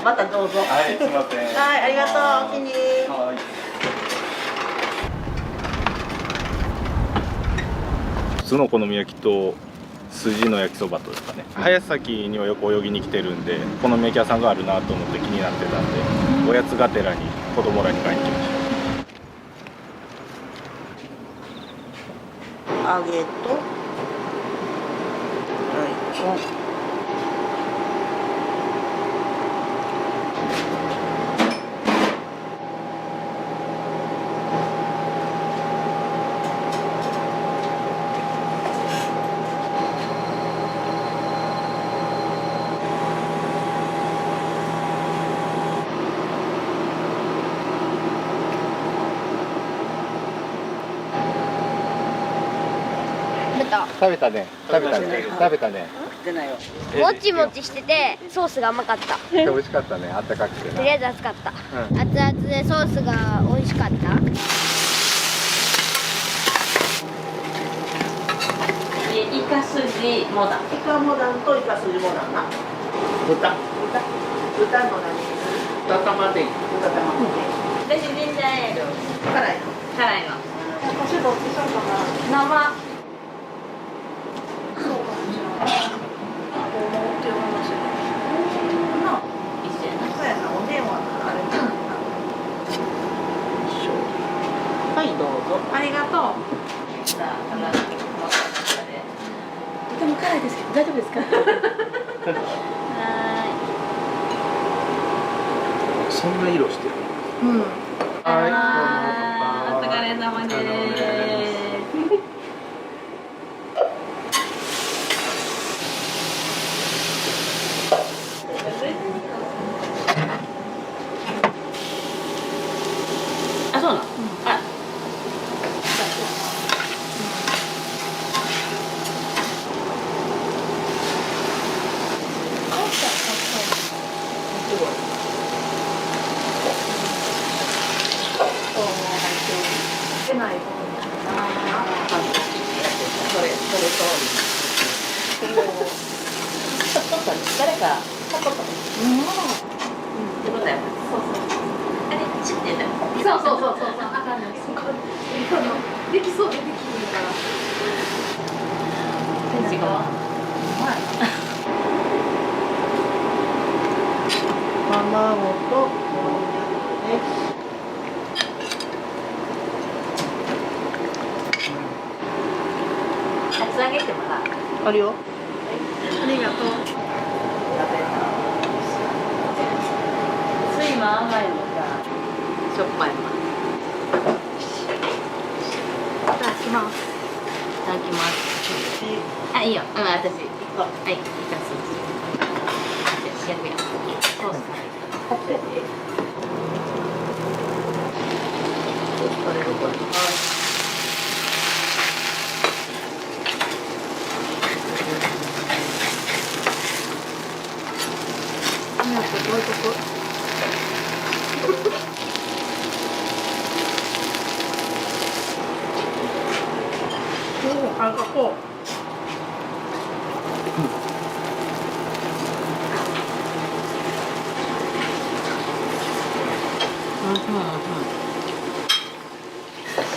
またどうぞ。はい、すみません。はい、ありがとう。お気に。普通のお好み焼きと筋の焼きそばとですかね。早崎にはよく泳ぎに来てるんで、お好み焼き屋さんがあるなと思って気になってたんで、おやつがてらに子供らに買いに来ました。揚げと大根。食べたね。食べたね。食べたね。出ないよ。もちもちしててソースが甘かった。美味しかったね。あったかくて。とりあえず熱かった。熱々でソースが美味しかった。イカ筋モダン。イカモダンとイカ筋モダンな。豚の何？豚玉で。豚玉。私全然辛いの。辛いの。私どっちそうかな。生。はい、どうぞ。ありがとう。とても辛いですけど大丈夫ですか？そんな色してる。うん。お疲れ様です。あ、そうなの。あ。出ない方それ誰かタコとってことや。そうそう。あれチってやった。そう。あかんない。できそうでできないから。天使が。卵とこんにゃくです。厚揚げってまだあるよ。ありがとう。酸いも甘いのかしょっぱいも。いただきます。いただきます。あ、いいよ。私。はい、いただきます。300円。ソースない。これどこに？どういうとこ？あそこ。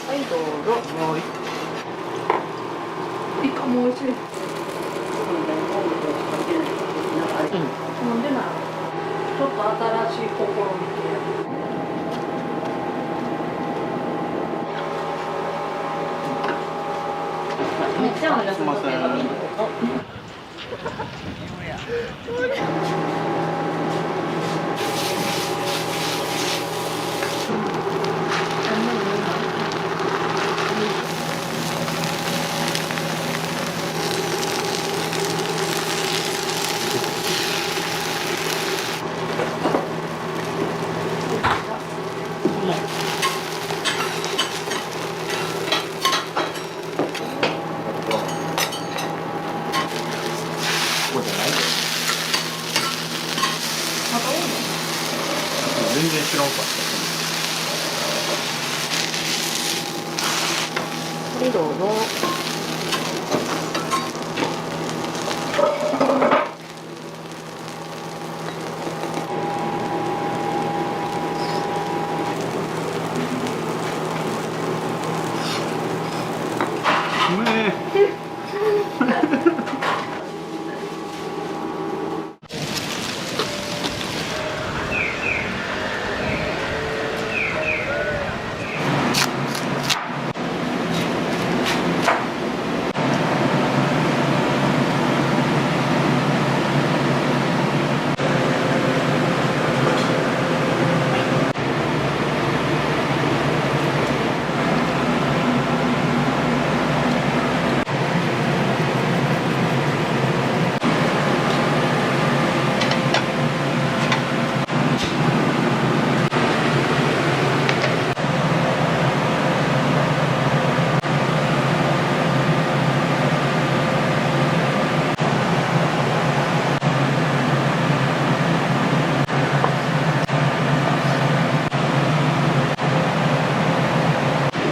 はいどうぞ。イカも美味しい。飲んでない。ちょっと新しい試みで。めっちゃお腹すいてる。全然知らんかった。はいどうぞ。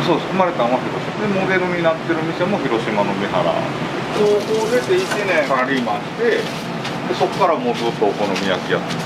そうです。生まれたのは広島で、モデルになってる店も広島の三原。高校出て1年サラリーマンして、でそこからもうずっとお好み焼きやってる。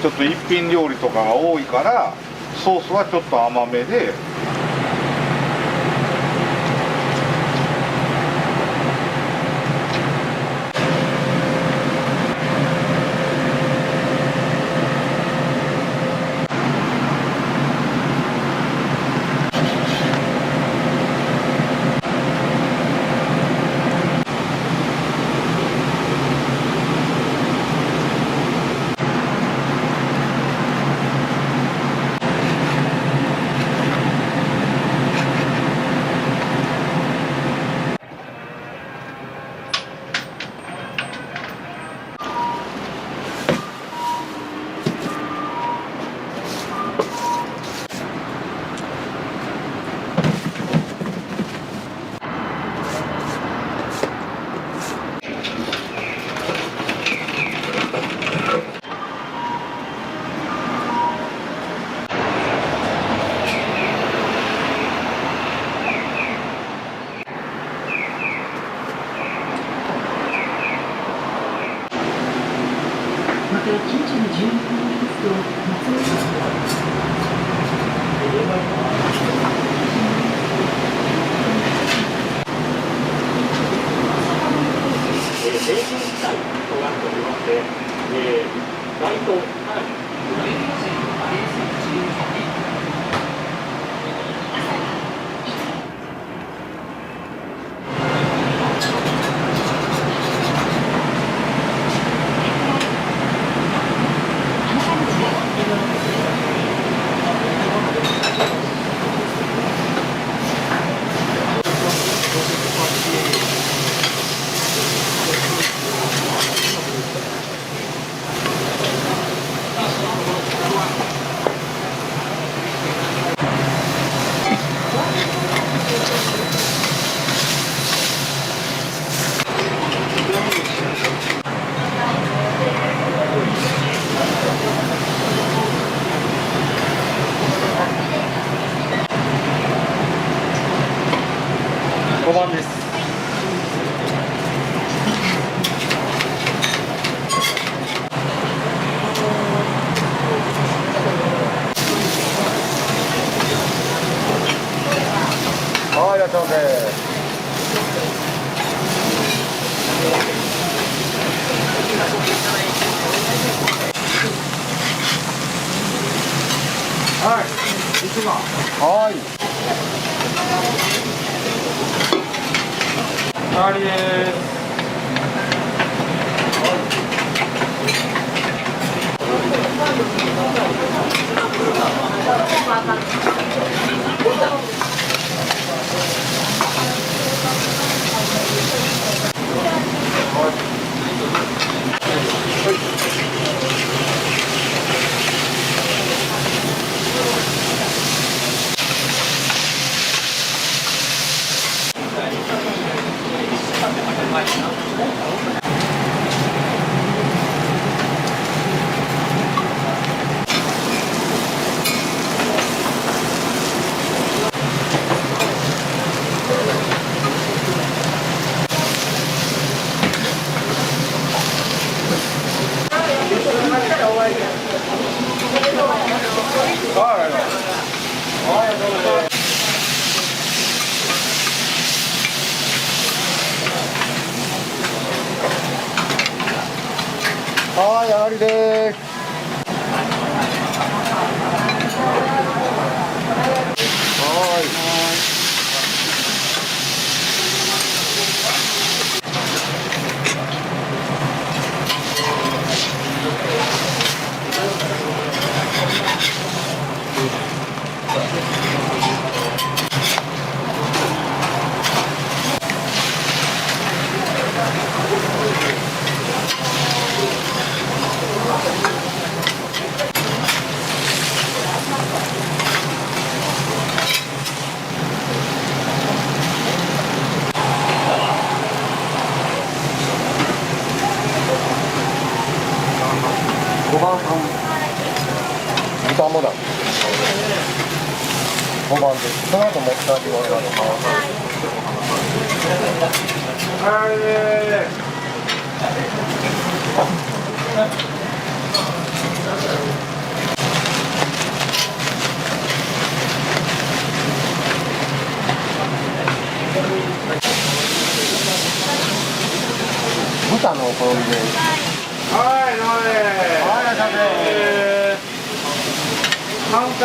ちょっと一品料理とかが多いからソースはちょっと甘めで。5番です。はい、いらっしゃいませ。はい、1番。はい。終わりです。はい、上がりです。5番豚もだ。5番です。その後もう一回お願いします。はい。はい、どうもね。はい、いらっしゃいませ。カウンタ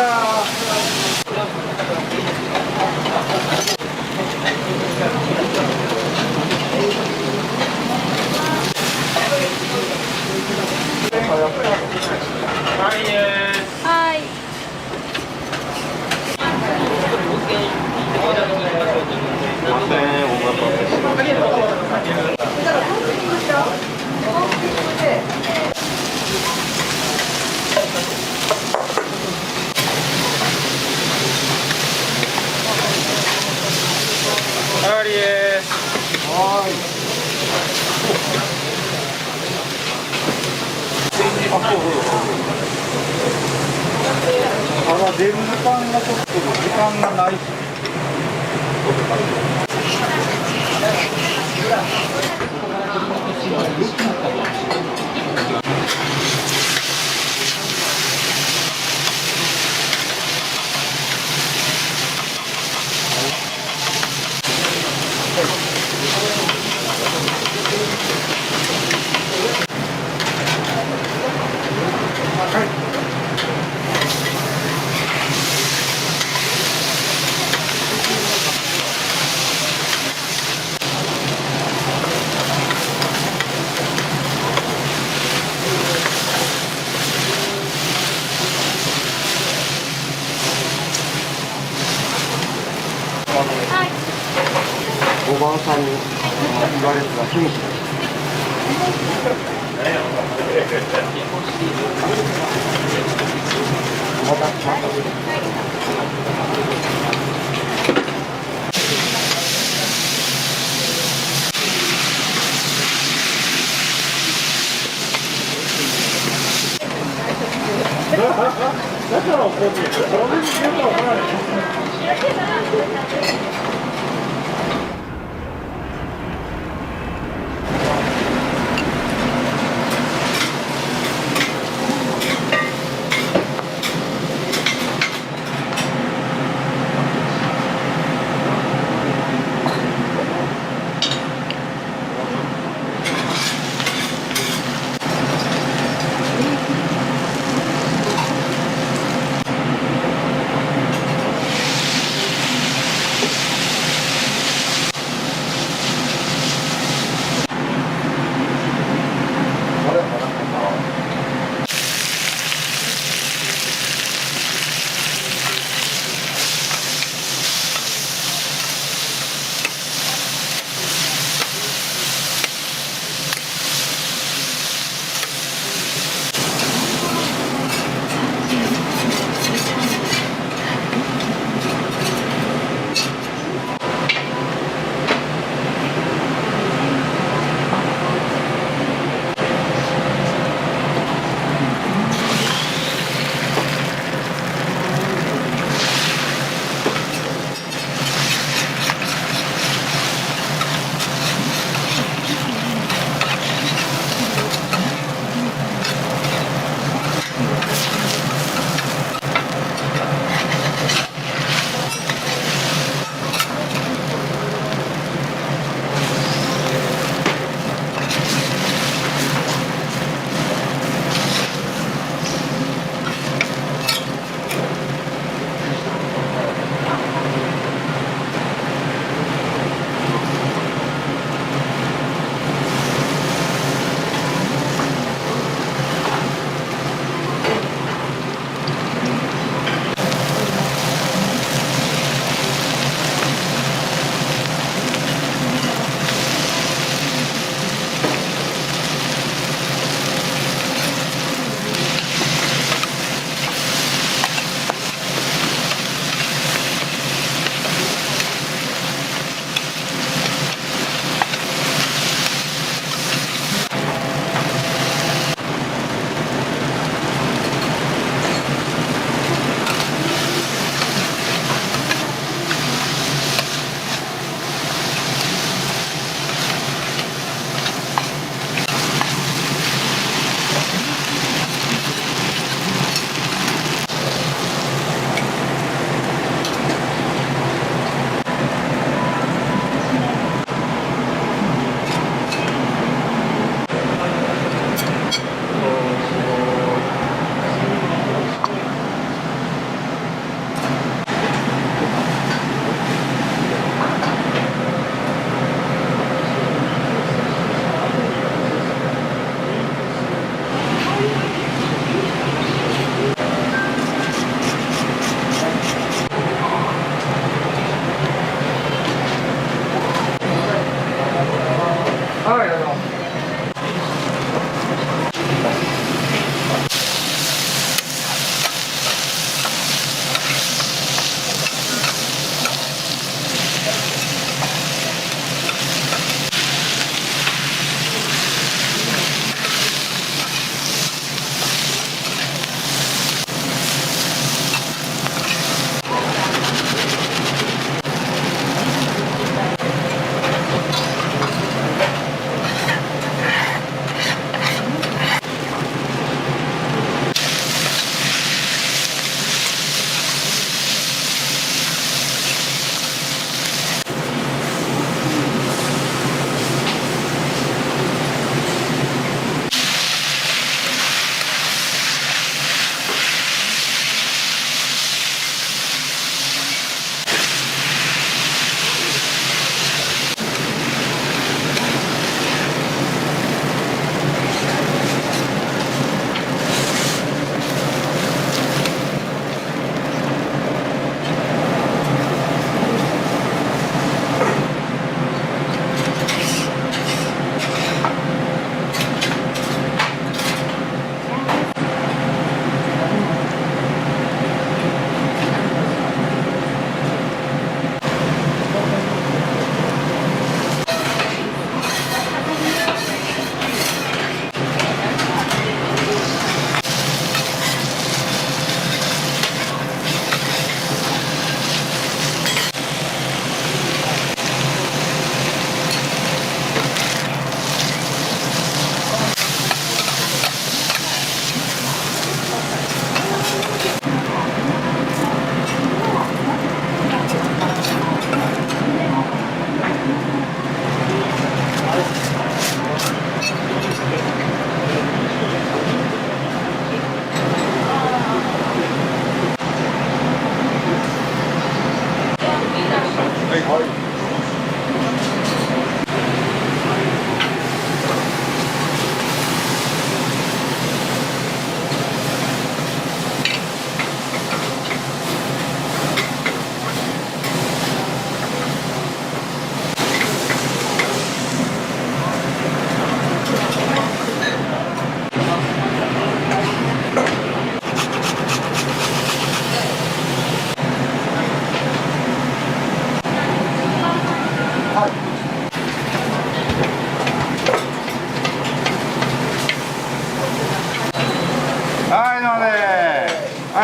はいです。はい。すいません、お待たせしました。ありです。はい。ただ出る時間がちょっと時間がない。おばあさんに言われてた秘密です。だから怒ってる。それで言うと怒られる。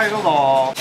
はいどうぞ。